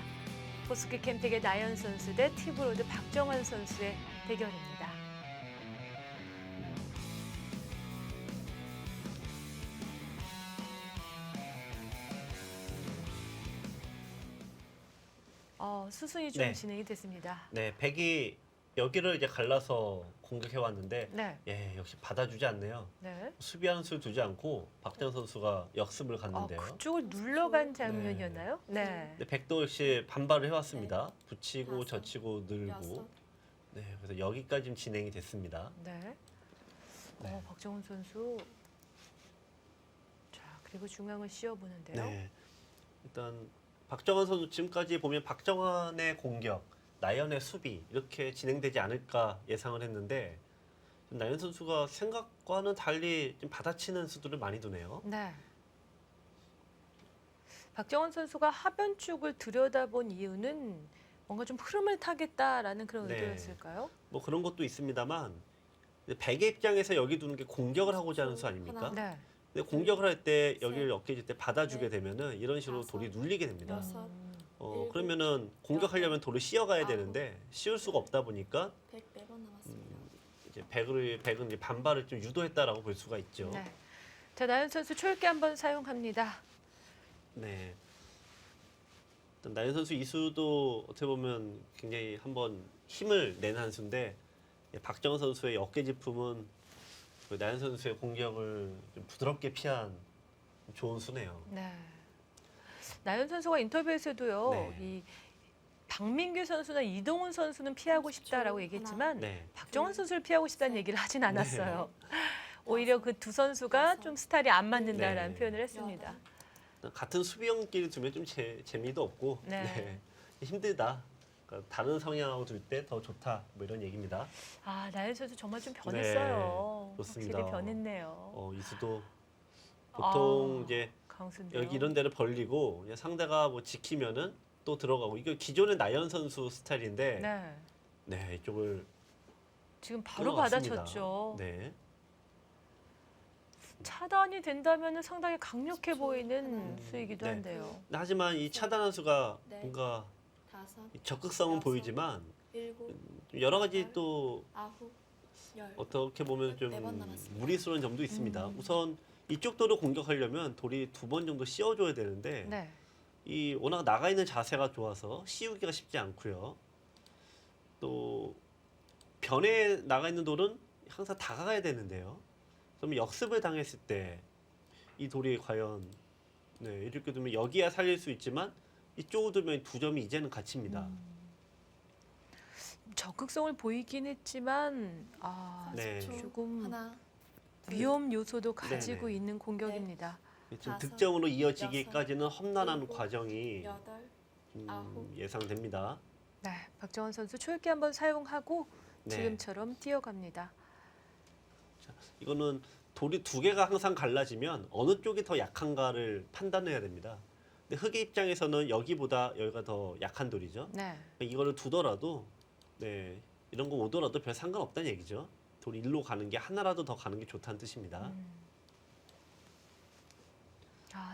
포스코 캠텍의 나연 선수 대 티브로드 박정환 선수의 대결입니다. 수순이 좀 네. 진행이 됐습니다. 네, 백이 여기를 이제 갈라서 공격해 왔는데 네. 예, 역시 받아주지 않네요. 네. 수비하는 수를 두지 않고 박정 선수가 역습을 갔는데요. 그쪽을 눌러간 장면이었나요? 네. 근데 백도 역시 반발을 해왔습니다. 붙이고 다섯, 젖히고 늘고. 여섯, 네, 그래서 여기까지 지금 진행이 됐습니다. 네. 네. 박정훈 선수. 자, 그리고 중앙을 씌워보는데요. 네, 일단 박정환 선수 지금까지 보면 박정환의 공격, 나연의 수비 이렇게 진행되지 않을까 예상을 했는데 나연 선수가 생각과는 달리 좀 받아치는 수들을 많이 두네요. 네. 박정원 선수가 하변축을 들여다본 이유는 뭔가 좀 흐름을 타겠다라는 그런 네. 의도였을까요? 뭐 그런 것도 있습니다만 백의 입장에서 여기 두는 게 공격을 하고자 하는 수 아닙니까? 네. 근데 공격을 할 때 여기를 어깨질 때 받아주게 되면은 이런 식으로 다섯, 돌이 눌리게 됩니다. 여섯, 일곱, 그러면은 공격하려면 돌을 씌워가야 아홉. 되는데 씌울 수가 없다 보니까 104번 남았습니다. 이제 백은 이제 반발을 좀 유도했다라고 볼 수가 있죠. 네. 자, 나연 선수 초읽기 한번 사용합니다. 네. 일단 나연 선수 이수도 어떻게 보면 굉장히 한번 힘을 낸 한 수인데 박정원 선수의 어깨짚음은 그 나연 선수의 공격을 좀 부드럽게 피한 좋은 수네요. 네. 나연 선수가 인터뷰에서도요. 네. 이 박민규 선수나 이동훈 선수는 피하고 싶다라고 얘기했지만 네. 박정원 선수를 피하고 싶다는 셋, 얘기를 하진 않았어요. 오히려 그 두 선수가 좀 스타일이 안 맞는다라는 네. 표현을 했습니다. 같은 수비형끼리 두면 좀 재미도 없고 네. 힘들다. 그러니까 다른 성향하고 둘 때 더 좋다. 뭐 이런 얘기입니다. 아, 나연 선수 정말 좀 변했어요. 좋습니다. 확실히 변했네요. 이수도 보통 이제 강수인데요. 여기 이런 데를 벌리고 그냥 상대가 뭐 지키면은 또 들어가고 이거 기존의 나연 선수 스타일인데 네. 네, 이쪽을 지금 바로 끊어갔습니다. 받아쳤죠. 네. 차단이 된다면 상당히 강력해 보이는 하나, 수이기도 네. 한데요. 하지만 이 차단한 수가 네. 뭔가 다섯, 적극성은 여섯, 보이지만 일곱, 좀 여러 가지 또 아홉, 열. 어떻게 보면 좀 네번 남았습니다. 무리스러운 점도 있습니다. 우선 이쪽 돌을 공격하려면 돌이 2번 정도 씌워줘야 되는데 네. 이 워낙 나가 있는 자세가 좋아서 씌우기가 쉽지 않고요. 또 변에 나가 있는 돌은 항상 다가가야 되는데요. 그럼 역습을 당했을 때 이 돌이 과연 이렇게 두면 여기야 살릴 수 있지만 이쪽으로 두면 2점이 이제는 갇힙니다. 적극성을 보이긴 했지만 네. 30초. 조금 하나, 둘, 위험 요소도 가지고 네네. 있는 공격입니다. 좀 다섯, 득점으로 이어지기까지는 험난한 일곱, 과정이 여덟, 좀 아홉. 예상됩니다. 네, 박정원 선수 초읽기 한번 사용하고 네. 지금처럼 뛰어갑니다. 이거는 돌이 2개가 항상 갈라지면 어느 쪽이 더 약한가를 판단해야 됩니다. 근데 흑의 입장에서는 여기보다 여기가 더 약한 돌이죠. 네. 이거를 두더라도 이런 거 오더라도 별 상관없다는 얘기죠. 돌이 일로 가는 게 하나라도 더 가는 게 좋다는 뜻입니다.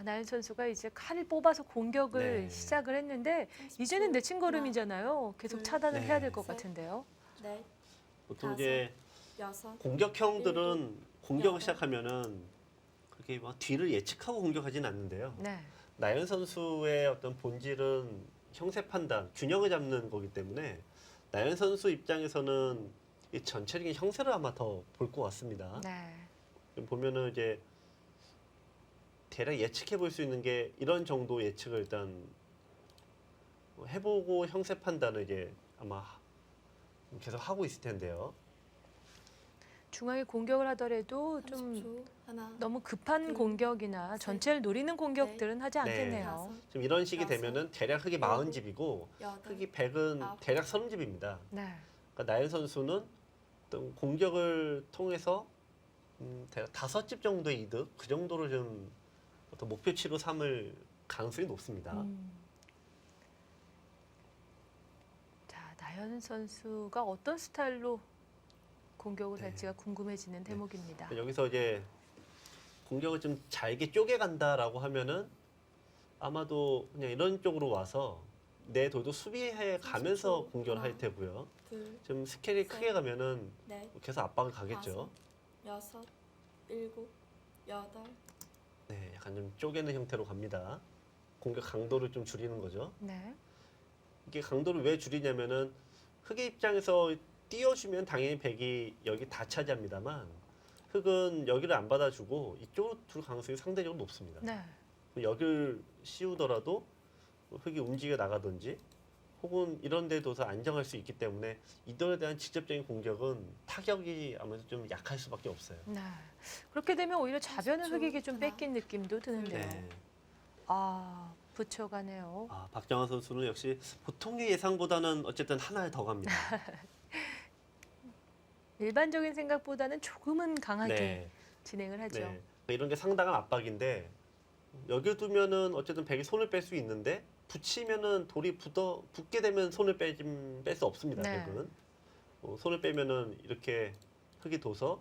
나연 선수가 이제 칼을 뽑아서 공격을 네. 시작을 했는데 30초. 이제는 내친 걸음이잖아요. 계속 둘, 차단을 네. 해야 될 것 셋. 같은데요. 넷, 보통 다섯, 이제 여섯, 공격형들은 공격을 여덟. 시작하면은 그렇게 막 뒤를 예측하고 공격하진 않는데요. 네. 나연 선수의 어떤 본질은 형세 판단, 균형을 잡는 거기 때문에 나연 선수 입장에서는 이 전체적인 형세를 아마 더 볼 것 같습니다. 네. 보면은 이제 대략 예측해 볼 수 있는 게 이런 정도 예측을 일단 해보고 형세 판단을 이제 아마 계속 하고 있을 텐데요. 중앙에 공격을 하더라도 좀 30초. 하나, 너무 급한 둘, 공격이나 셋, 전체를 노리는 공격들은 하지 네. 않겠네요. 다섯, 지금 이런 식이 여섯, 되면은 대략 흑이 일곱, 40집이고 여덟, 흑이 100은 아홉. 대략 30집입니다. 네. 그러니까 나연 선수는 어떤 공격을 통해서 대략 5집 정도의 이득 그 정도로 좀 어떤 목표치로 삼을 가능성이 높습니다. 자, 나연 선수가 어떤 스타일로 공격을 네. 할지가 궁금해지는 대목입니다. 여기서 이제 공격을 좀 잘게 쪼개간다라고 하면은 아마도 그냥 이런 쪽으로 와서 내 돌도 수비해 가면서 30초. 공격을 할 하나. 테고요. 둘, 좀 스케일이 셋. 크게 가면은 넷, 계속 압박을 가겠죠. 다섯, 여섯, 일곱, 여덟, 네, 약간 좀 쪼개는 형태로 갑니다. 공격 강도를 좀 줄이는 거죠. 네. 이게 강도를 왜 줄이냐면은 흑의 입장에서 띄워주면 당연히 백이 여기 다 차지합니다만 흑은 여기를 안 받아주고 이쪽으로 둘 가능성이 상대적으로 높습니다. 네. 여기를 씌우더라도 흑이 움직여 나가든지 혹은 이런 데 둬서 안정할 수 있기 때문에 이들에 대한 직접적인 공격은 타격이 아무래도 좀 약할 수밖에 없어요. 네. 그렇게 되면 오히려 자변은 30초. 흑에게 좀 하나, 뺏긴 느낌도 드는데요. 네. 붙여가네요. 박정환 선수는 역시 보통의 예상보다는 어쨌든 하나를 더 갑니다. 일반적인 생각보다는 조금은 강하게 네. 진행을 하죠. 네. 이런 게 상당한 압박인데 여기 두면은 어쨌든 백이 손을 뺄 수 있는데 붙이면은 돌이 붙게 되면 손을 뺄 수 없습니다. 네. 백은 손을 빼면은 이렇게 흙이 둬서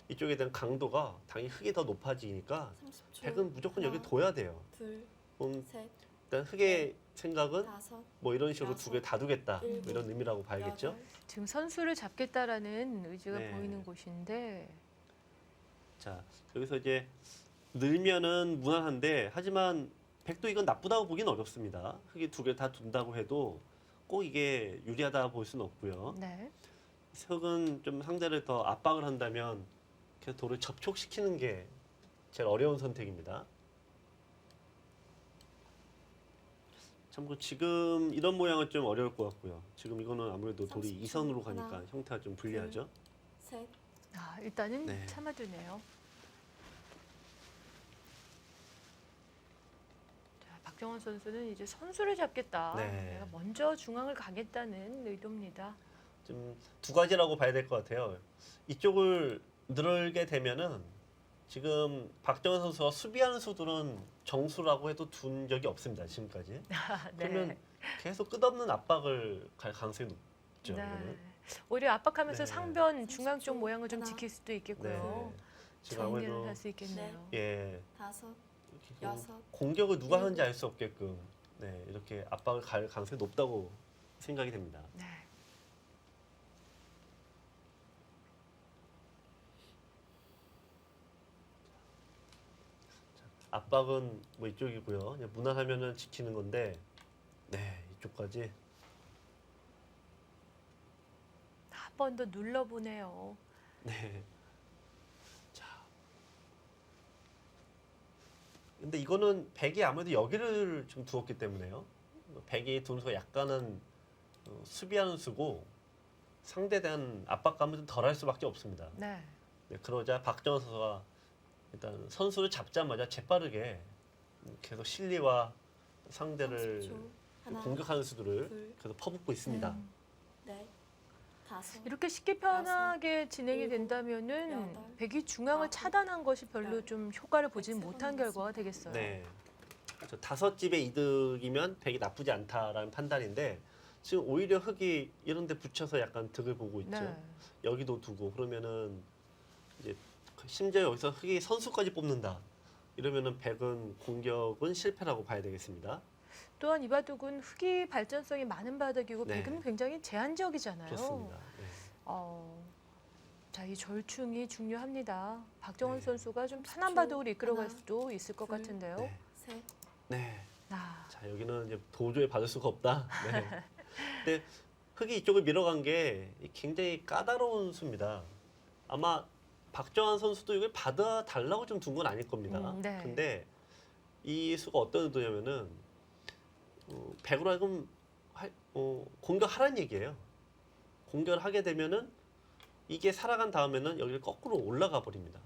이쪽에 대한 강도가 당연히 흙이 더 높아지니까 30초. 백은 무조건 여기 하나, 둬야 돼요. 둘, 그럼 셋, 일단 흙의 생각은 다섯, 뭐 이런 식으로 여섯, 2개 다 두겠다 뭐 일곱, 이런 의미라고 봐야겠죠. 여덟, 지금 선수를 잡겠다라는 의지가 네. 보이는 곳인데 자 여기서 이제 늘면은 무난한데 하지만 백도 이건 나쁘다고 보기는 어렵습니다. 흙이 2개 다 둔다고 해도 꼭 이게 유리하다 볼 수는 없고요. 네. 흙은 좀 상대를 더 압박을 한다면 계속 돌을 접촉시키는 게 제일 어려운 선택입니다. 참고로 지금 이런 모양은 좀 어려울 것 같고요. 지금 이거는 아무래도 돌이 30초. 이선으로 가니까 하나, 형태가 좀 불리하죠. 셋, 일단은 네. 참아두네요. 자, 박정원 선수는 이제 선수를 잡겠다. 네. 내가 먼저 중앙을 가겠다는 의도입니다. 좀 2가지라고 봐야 될 것 같아요. 이쪽을 늘게 되면은 지금 박정원 선수가 수비하는 수들은 정수라고 해도 둔 적이 없습니다. 지금까지. 네. 그러면 계속 끝없는 압박을 갈 가능성이 높죠. 네. 이거는. 오히려 압박하면서 네. 상변 중앙 쪽 30초. 모양을 좀 하나, 지킬 수도 네. 있겠고요. 지금 정리를 아무래도 할 수 있겠네요. 예 다섯, 이렇게 좀 여섯, 공격을 누가 일곱. 하는지 알 수 없게끔 네 이렇게 압박을 갈 가능성이 높다고 생각이 됩니다. 네. 압박은 뭐 이쪽이고요. 그냥 무난하면은 지키는 건데 네 이쪽까지 한 번 더 눌러보네요. 네. 자. 근데 이거는 백이 아무래도 여기를 좀 두었기 때문에요. 백이 두는 수가 약간은 수비하는 수고 상대에 대한 압박감을 좀 덜 할 수밖에 없습니다. 네. 네, 그러자 박정원 선수가 일단 선수를 잡자마자 재빠르게 계속 실리와 상대를 30초. 하나, 공격하는 수들을 둘, 계속 퍼붓고 있습니다. 음. 넷, 다섯, 이렇게 쉽게 편하게 진행이 일곱, 된다면은 여덟, 백이 중앙을 아홉, 차단한 것이 별로 열. 좀 효과를 보지 백세 못한 번 결과가 남았습니다. 되겠어요. 네. 그래서 5집의 이득이면 백이 나쁘지 않다라는 판단인데 지금 오히려 흑이 이런 데 붙여서 약간 득을 보고 있죠. 네. 여기도 두고 그러면은 이제 심지어 여기서 흑이 선수까지 뽑는다. 이러면은 백은 공격은 실패라고 봐야 되겠습니다. 또한 이 바둑은 흑이 발전성이 많은 바둑이고 네. 백은 굉장히 제한적이잖아요. 그렇습니다. 네. 자, 이 절충이 중요합니다. 박정원 네. 선수가 좀 편한 30초. 바둑으로 이끌어갈 하나, 수도 있을 것 둘, 같은데요. 네. 셋, 네. 아, 자 여기는 이제 도저히 받을 수가 없다. 네. 근데 흑이 이쪽을 밀어간 게 굉장히 까다로운 수입니다. 아마 박정환 선수도 이걸 받아 달라고 좀 둔 건 아닐 겁니다. 네. 근데 이 수가 어떤 의도냐면은 백으로 하여금 공격하라는 얘기예요. 공격을 하게 되면은 이게 살아간 다음에는 여기를 거꾸로 올라가 버립니다.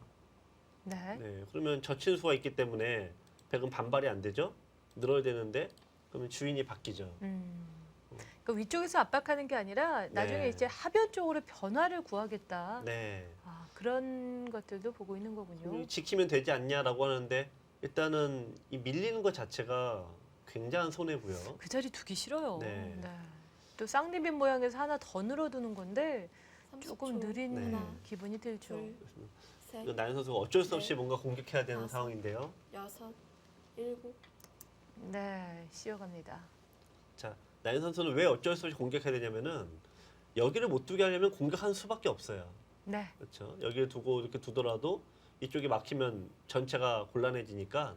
네. 네, 그러면 젖힌 수가 있기 때문에 백은 반발이 안 되죠. 늘어야 되는데 그러면 주인이 바뀌죠. 그러니까 위쪽에서 압박하는 게 아니라 나중에 네. 이제 하변 쪽으로 변화를 구하겠다. 네. 아, 그런 것들도 보고 있는 거군요. 지키면 되지 않냐라고 하는데 일단은 이 밀리는 것 자체가 굉장한 손해고요. 그 자리 두기 싫어요. 네. 또 쌍리빈 모양에서 하나 더 늘어두는 건데 30초. 조금 느린 네. 하나, 기분이 들죠. 둘, 셋, 이거 나연 선수가 어쩔 수 없이 네. 뭔가 공격해야 되는 다섯. 상황인데요. 여섯, 일곱, 네, 씌어갑니다. 자, 나연 선수는 왜 어쩔 수 없이 공격해야 되냐면은 여기를 못 두게 하려면 공격하는 수밖에 없어요. 네, 그렇죠. 여기를 두고 이렇게 두더라도 이쪽이 막히면 전체가 곤란해지니까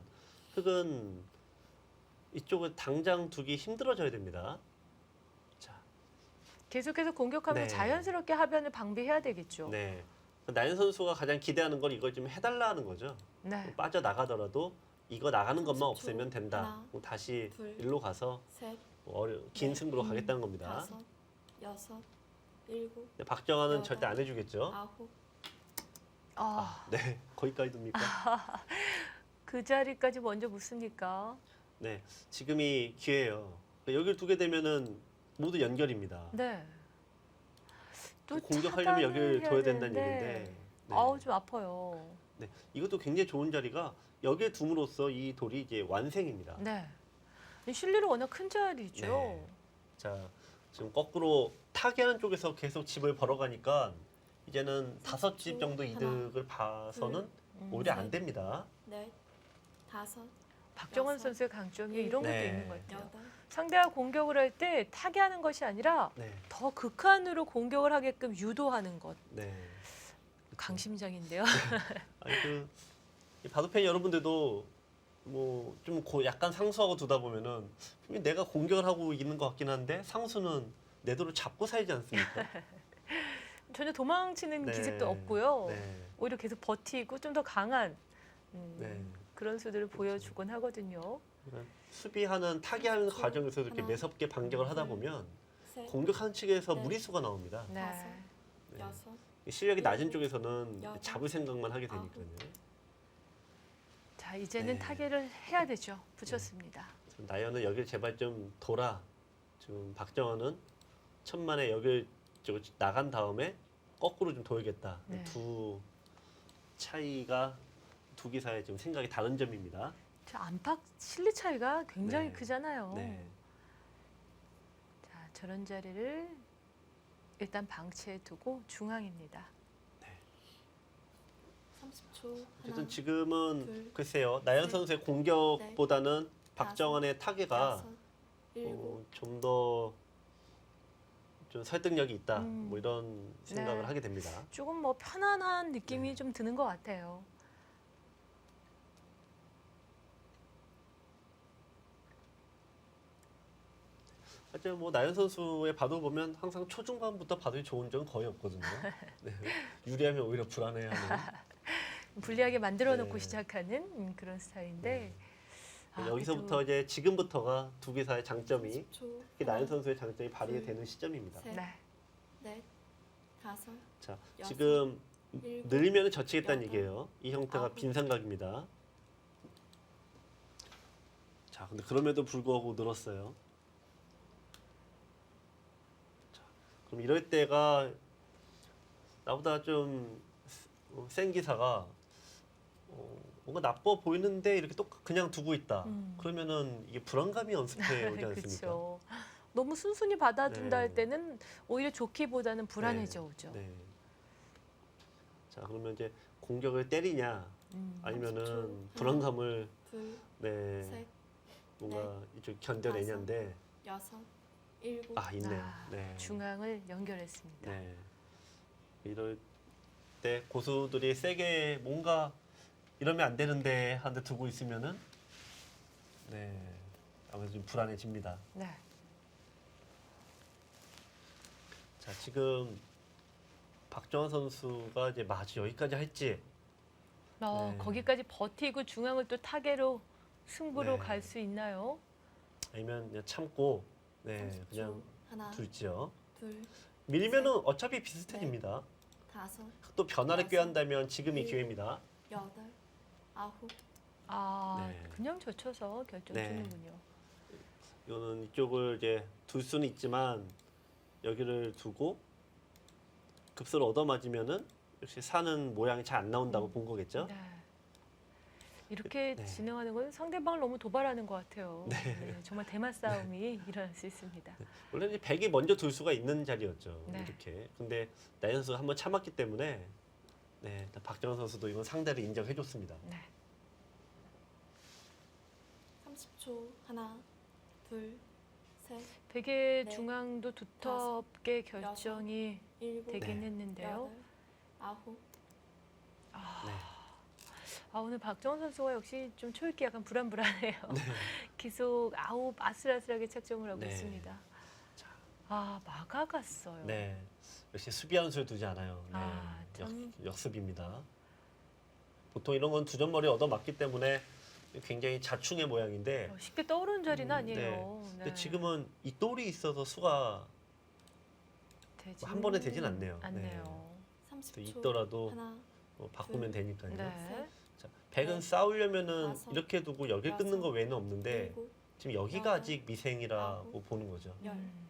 흑은 이쪽을 당장 두기 힘들어져야 됩니다. 자, 계속해서 공격하면 네. 자연스럽게 하변을 방비해야 되겠죠. 네. 나연 선수가 가장 기대하는 건 이걸 좀 해달라는 거죠. 네. 빠져 나가더라도 이거 나가는 것만 30초. 없애면 된다. 하나, 그럼 다시 둘, 일로 가서 셋, 긴 네. 승부로 가겠다는 겁니다. 다섯, 여섯, 일곱, 근데 박정환은 여덟. 절대 안 해주겠죠. 아홉, 아, 네, 거기까지 둡니까? 그 자리까지 먼저 묻습니까? 네, 지금이 기회예요. 여기를 두게 되면은 모두 연결입니다. 네. 또 공격하려면 여기를 차단을 둬야 해야 된다는 되는데. 얘기인데. 네. 아우, 좀 아파요. 네, 이것도 굉장히 좋은 자리가 여기에 둠으로써 이 돌이 이제 완생입니다. 네. 이 실리로 워낙 큰 자리죠. 네. 자, 지금 거꾸로 타개하는 쪽에서 계속 집을 벌어가니까 이제는 5집 정도 하나, 이득을 봐서는 오히려 안 됩니다. 넷, 다섯, 박정원 여섯, 선수의 강점이 이런 것도 네. 있는 것 같아요. 여덟, 상대가 공격을 할 때 타개하는 것이 아니라 네, 더 극한으로 공격을 하게끔 유도하는 것. 네. 강심장인데요. 아니 이 바둑팬 여러분들도 뭐 좀 약간 상수하고 두다 보면은 분명히 내가 공격을 하고 있는 것 같긴 한데 상수는 내 도를 잡고 살지 않습니까? 전혀 도망치는 네. 기색도 없고요. 네, 오히려 계속 버티고 좀 더 강한 네. 그런 수들을 보여주곤 하거든요. 그러니까 수비하는 타개하는 그렇죠. 과정에서 이렇게 하나, 매섭게 반격을 하다 보면 셋, 공격하는 측에서 네. 무리수가 나옵니다. 네. 다섯, 네. 여섯, 실력이 낮은 쪽에서는 여덟, 잡을 생각만 하게 되니까요. 자, 이제는 네. 타개를 해야 되죠. 붙였습니다. 나연은 여기를 제발 좀 돌아. 지금 박정원은 천만에 여기를 나간 다음에 거꾸로 좀 돌겠다. 네. 두 차이가 두 기사의 지금 생각이 다른 점입니다. 자, 안팎 실리 차이가 굉장히 네. 크잖아요. 네. 자, 저런 자리를 일단 방치해 두고 중앙입니다. 30초. 어쨌든 하나, 지금은 둘, 글쎄요. 나연 셋, 선수의 공격보다는 박정환의 타계가 여섯, 일곱, 좀 더 좀 설득력이 있다. 음. 뭐 이런 생각을 네. 하게 됩니다. 조금 뭐 편안한 느낌이 네. 좀 드는 것 같아요. 하지만 뭐 나연 선수의 바둑 보면 항상 초중반부터 바둑이 좋은 적은 거의 없거든요. 네. 유리하면 오히려 불안해하는. 불리하게 만들어 놓고 네. 시작하는 그런 스타일인데 여기서부터 그래도- 이제 지금부터가 두 기사의 장점이 30초. 특히 나연 선수의 장점이 발휘가 둘, 되는 시점입니다. 셋, 네. 넷, 다섯, 자, 여섯, 지금 일곱, 늘리면 젖히겠다는 여덟, 얘기예요. 이 형태가 아홉. 빈삼각입니다. 자, 근데 그럼에도 불구하고 늘었어요. 자, 그럼 이럴 때가 나보다 좀 센 기사가 뭔가 나빠 보이는데 이렇게 또 그냥 두고 있다. 그러면은 이게 불안감이 연습해 오지 않습니까? 그렇죠. 너무 순순히 받아준다 네. 할 때는 오히려 좋기보다는 불안해져 오죠. 네. 자, 그러면 이제 공격을 때리냐 아니면은 30초. 불안감을 둘, 네, 셋, 뭔가 이쪽 견뎌내냐인데 여섯, 일곱, 있네요. 아, 네. 중앙을 연결했습니다. 네. 이럴 때 고수들이 세게 뭔가 이러면 안 되는데 하는데 두고 있으면은 아무래도 좀 불안해집니다. 네. 자, 지금 박정환 선수가 이제 마치 여기까지 할지 네. 거기까지 버티고 중앙을 또 타개로 승부로 네. 갈 수 있나요? 아니면 그냥 참고 30초. 그냥 하나, 둘지요. 둘, 밀면은 어차피 비슷해집니다. 다섯, 또 변화를 여섯, 꾀한다면 지금이 일곱. 기회입니다. 여덟, 아홉, 네. 그냥 젖혀서 결정 네. 주는군요. 이거는 이쪽을 이제 둘 수는 있지만 여기를 두고 급소를 얻어맞으면은 역시 사는 모양이 잘 안 나온다고 본 거겠죠? 네. 이렇게 네. 진행하는 건 상대방을 너무 도발하는 것 같아요. 네, 정말 대마 싸움이 일어날 수 있습니다. 원래 이제 백이 먼저 둘 수가 있는 자리였죠. 네. 이렇게. 근데 나연 선수가 한번 참았기 때문에 박정환 선수도 이건 상대를 인정해줬습니다. 네. 30초. 하나, 둘, 셋, 백의 네. 중앙도 두텁게 결정이 일곱, 되긴 네. 했는데요. 여덟, 아홉, 네. 오늘 박정원 선수가 역시 좀 초읽기 약간 불안해요. 네. 계속 아슬아슬하게 착점을 하고 네. 있습니다. 자. 막아갔어요. 네. 역시 수비 한수를 두지 않아요. 네. 참. 역습입니다. 보통 이런 건 두 점 머리 얻어맞기 때문에 굉장히 자충의 모양인데 쉽게 떠오르는 자리는 아니에요. 네. 근데 네. 지금은 이 돌이 있어서 수가 한 번에 되진 않네요. 않네요. 30초. 있더라도 하나, 바꾸면 되니까요. 네. 자, 백은 네. 싸우려면은 다섯, 이렇게 두고 여기 끊는 여섯, 거 외에는 없는데 일곱, 지금 여기가 여덟, 아직 미생이라고 아홉, 보는 거죠. 열. 음.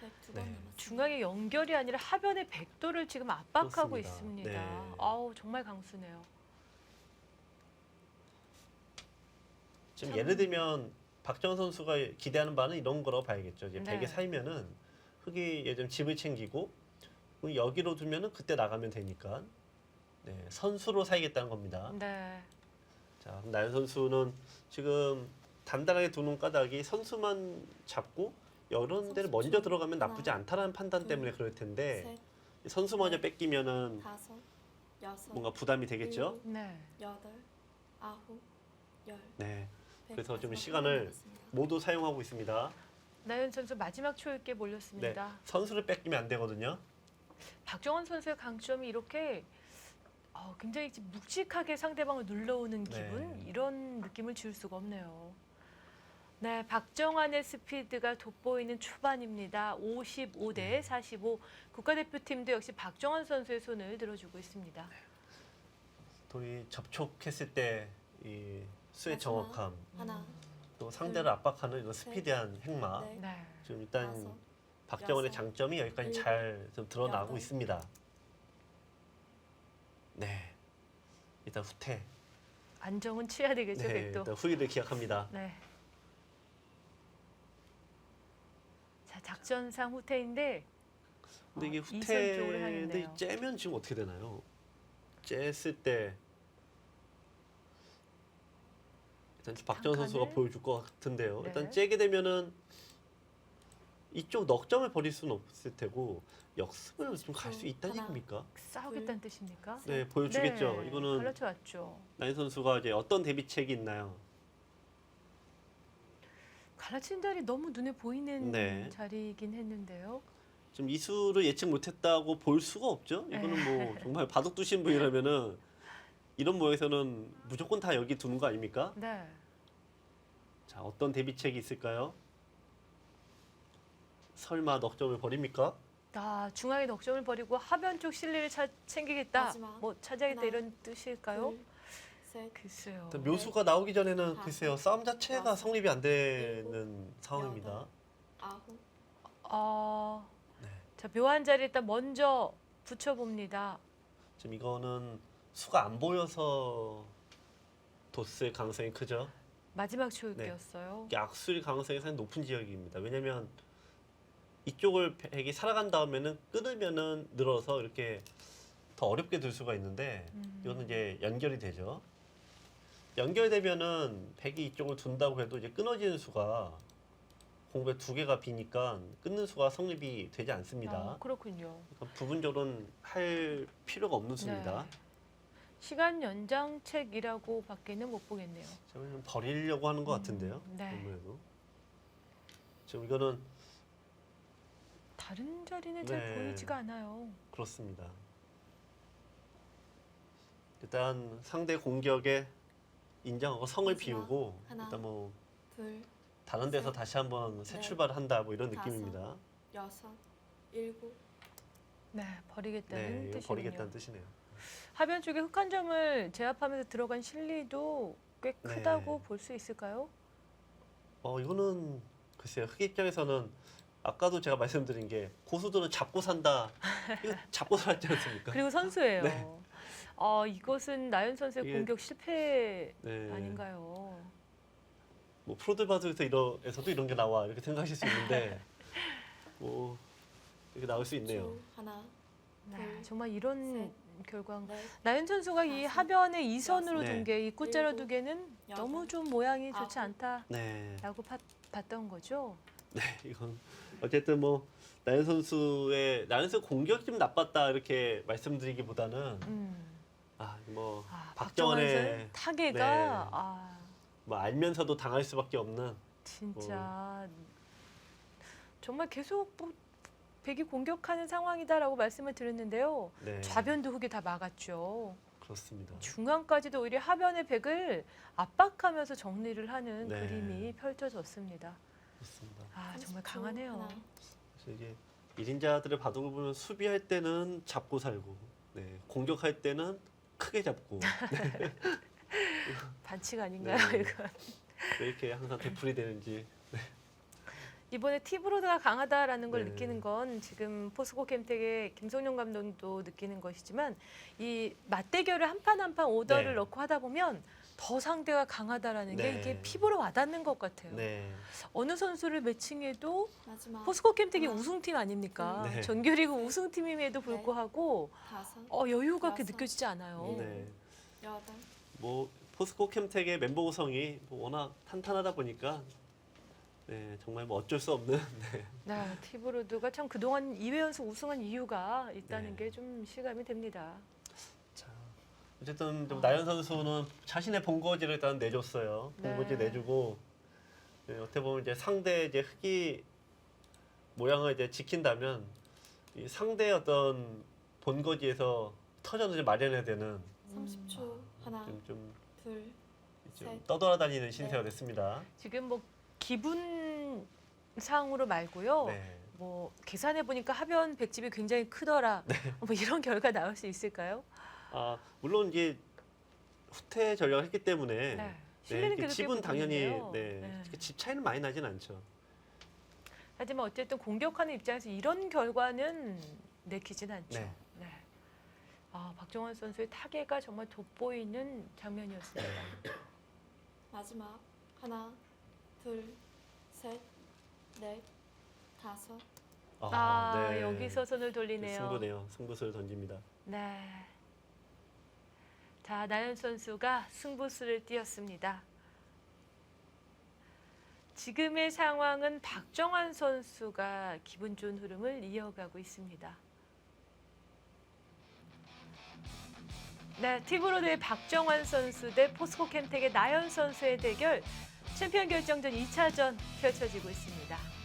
102번 네. 남았습니다. 중앙의 연결이 아니라 하변의 백도를 지금 압박하고 그렇습니다. 있습니다. 네. 정말 강수네요. 지금 참. 예를 들면 박정원 선수가 기대하는 바는 이런 거라고 봐야겠죠. 이제 네. 백에 살면은 흙이 예를 들면 집을 챙기고 그럼 여기로 두면은 그때 나가면 되니까 선수로 살겠다는 겁니다. 네. 자, 그럼 나연 선수는 지금 단단하게 두는 까닭이 선수만 잡고 이런 데를 먼저 선수 들어가면 하나, 나쁘지 않다는 판단 둘, 때문에 그럴 텐데 셋, 선수 먼저 뺏기면은 다섯, 여섯, 뭔가 부담이 되겠죠. 네. 여덟, 아홉, 열. 네, 그래서 좀 마지막 시간을 한 번 남았습니다. 모두 사용하고 있습니다. 나연 선수 마지막 초읽기에 네, 몰렸습니다. 선수를 뺏기면 안 되거든요. 박정원 선수의 강점이 이렇게 굉장히 묵직하게 상대방을 눌러오는 네. 기분 이런 느낌을 줄 수가 없네요. 네, 박정환의 스피드가 돋보이는 초반입니다. 55대 45. 국가대표팀도 역시 박정환 선수의 손을 들어주고 있습니다. 돌이 접촉했을 때 이 수의 마지막. 정확함, 하나, 또 상대를 압박하는 이런 스피디한 행마. 넷, 네. 지금 일단 다섯, 박정원의 여섯, 장점이 여기까지 일곱, 잘 좀 드러나고 여덟. 있습니다. 네, 일단 후퇴. 안정은 취해야 되겠죠, 네, 백도. 일단 후위를 기약합니다. 네. 자, 작전상 후퇴인데 근데 이게 이선 쪽으로 후퇴인데 향했네요. 째면 지금 어떻게 되나요? 쬐을 때 일단 박정원 한 선수가 칸을? 보여줄 것 같은데요. 네. 일단 째게 되면은 이쪽 넉점을 버릴 수는 없을 테고 역습을 좀 갈 수 있다는 하나. 얘기입니까? 싸우겠다는 뜻입니까? 네, 보여주겠죠. 네, 이거는 갈라쳐왔죠. 나인 선수가 이제 어떤 대비책이 있나요? 갈라친 자리 너무 눈에 보이는 네. 자리이긴 했는데요. 좀 이수를 예측 못했다고 볼 수가 없죠. 이거는 뭐 정말 바둑 두신 분이라면은 이런 모에서는 무조건 다 여기 두는 거 아닙니까? 네. 자, 어떤 대비책이 있을까요? 설마 넉점을 버립니까? 중앙에 넉점을 버리고 하변 쪽 실리를 챙기겠다. 마지막. 뭐 차지하겠다 하나, 이런 뜻일까요? 둘, 셋, 글쎄요. 일단 묘수가 나오기 전에는 다. 글쎄요 싸움 자체가 여섯, 성립이 안 되는 상황입니다. 여덟. 아홉, 네. 자, 묘한 자리 일단 먼저 붙여봅니다. 지금 이거는 수가 안 보여서 뒀을 가능성이 크죠. 마지막 초읽기였어요. 이게 악수일 가능성이 상당히 높은 지역입니다. 왜냐면 이쪽을 백이 살아간 다음에는 끊으면은 늘어서 이렇게 더 어렵게 들 수가 있는데 이거는 이제 연결이 되죠. 연결되면은 백이 이쪽을 둔다고 해도 이제 끊어지는 수가 공백 두 개가 비니까 끊는 수가 성립이 되지 않습니다. 그렇군요. 그러니까 부분적으로는 할 필요가 없는 수입니다. 네. 시간 연장책이라고 밖에는 못 보겠네요. 저는 좀 버리려고 하는 것 같은데요. 네. 아무래도 지금 이거는 다른 자리는 잘 네. 보이지가 않아요. 그렇습니다. 일단 상대 공격에 인정하고 성을 마지막 비우고 하나. 일단 뭐 둘, 다른 데서 셋, 다시 한번 새 넷, 출발을 한다 뭐 이런 다섯. 느낌입니다. 여섯, 일곱, 네, 버리겠다는 네, 이거 뜻이군요. 버리겠다는 뜻이네요. 하변 쪽에 흑한 점을 제압하면서 들어간 실리도 꽤 네. 크다고 볼 수 있을까요? 이거는 글쎄요. 흑 입장에서는 아까도 제가 말씀드린 게 고수들은 잡고 산다. 이거 잡고 살았지 않습니까? 그리고 선수예요. 네. 이것은 나연 선수의 이게- 공격 실패 네. 아닌가요? 뭐 프로들 바둑에서도 이런 게 나와 이렇게 생각하실 수 있는데 뭐 이렇게 나올 수 있네요. 주, 하나, 네, 둘, 정말 이런 셋, 결과. 넷, 나연 선수가 이 다섯, 하변에 이선으로 네. 둔 게 이 꽃자로 일곱, 두개는 여덟, 너무 좀 모양이 좋지 아홉. 않다라고 네. 봤던 거죠. 네, 이건 어쨌든 뭐 나연 선수 공격이 좀 나빴다 이렇게 말씀드리기보다는 뭐 박정원 박정원의 선수 타계가 네. 뭐 알면서도 당할 수밖에 없는 진짜 정말 계속 뭐 백이 공격하는 상황이다라고 말씀을 드렸는데요. 네, 좌변도 흑이 다 막았죠. 그렇습니다. 중앙까지도 오히려 하변의 백을 압박하면서 정리를 하는 네. 그림이 펼쳐졌습니다. 그렇습니다. 정말 30초, 강하네요. 하나, 그래서 이게 1인자들의 바둑을 보면 수비할 때는 잡고 살고 네, 공격할 때는 크게 잡고 반칙 아닌가요, 네. 이건? 왜 이렇게 항상 되풀이 되는지 이번에 티브로드가 강하다라는 걸 네. 느끼는 건 지금 포스코 캠텍의 김성룡 감독도 느끼는 것이지만 이 맞대결을 한 판 한 판 오더를 네. 넣고 하다 보면 더 상대가 강하다라는 게 네. 이게 피부로 와닿는 것 같아요. 네, 어느 선수를 매칭해도 마지막 포스코 캠텍이 하나, 우승팀 아닙니까? 네. 정규리그 우승팀임에도 불구하고 다섯, 여유가 그렇게 여섯, 느껴지지 않아요. 네. 여덟, 뭐 포스코 캠텍의 멤버 구성이 뭐 워낙 탄탄하다 보니까 네, 정말 뭐 어쩔 수 없는 네. 티브로드가 참 그동안 2회 연속 우승한 이유가 있다는 네. 게 좀 실감이 됩니다. 자, 어쨌든 좀 나연 선수는 자신의 본거지를 일단 내줬어요. 네. 본거지 내주고 네, 어떻게 보면 이제 상대 이제 흑이 모양을 이제 지킨다면 이 상대의 어떤 본거지에서 터전을 이제 마련해야 되는 30초, 하나, 좀 둘, 셋, 떠돌아다니는 신세가 됐습니다. 지금 뭐 기분상으로 말고요. 네. 뭐 계산해 보니까 하변 백집이 굉장히 크더라. 뭐 이런 결과 나올 수 있을까요? 물론 이제 후퇴 전략을 했기 때문에 네. 네, 실내는 이렇게 계속 집은 당연히 보이는데요. 네, 집 차이는 많이 나진 않죠. 하지만 어쨌든 공격하는 입장에서 이런 결과는 내키진 않죠. 네. 네. 박정원 선수의 타계가 정말 돋보이는 장면이었습니다. 마지막 하나, 둘, 셋, 넷, 다섯, 네. 여기서 손을 돌리네요. 승부네요. 승부수를 던집니다. 네. 자, 나연 선수가 승부수를 띄었습니다. 지금의 상황은 박정환 선수가 기분 좋은 흐름을 이어가고 있습니다. 네, 티브로드의 박정환 선수 대 포스코 캠텍의 나연 선수의 대결 챔피언 결정전 2차전 펼쳐지고 있습니다.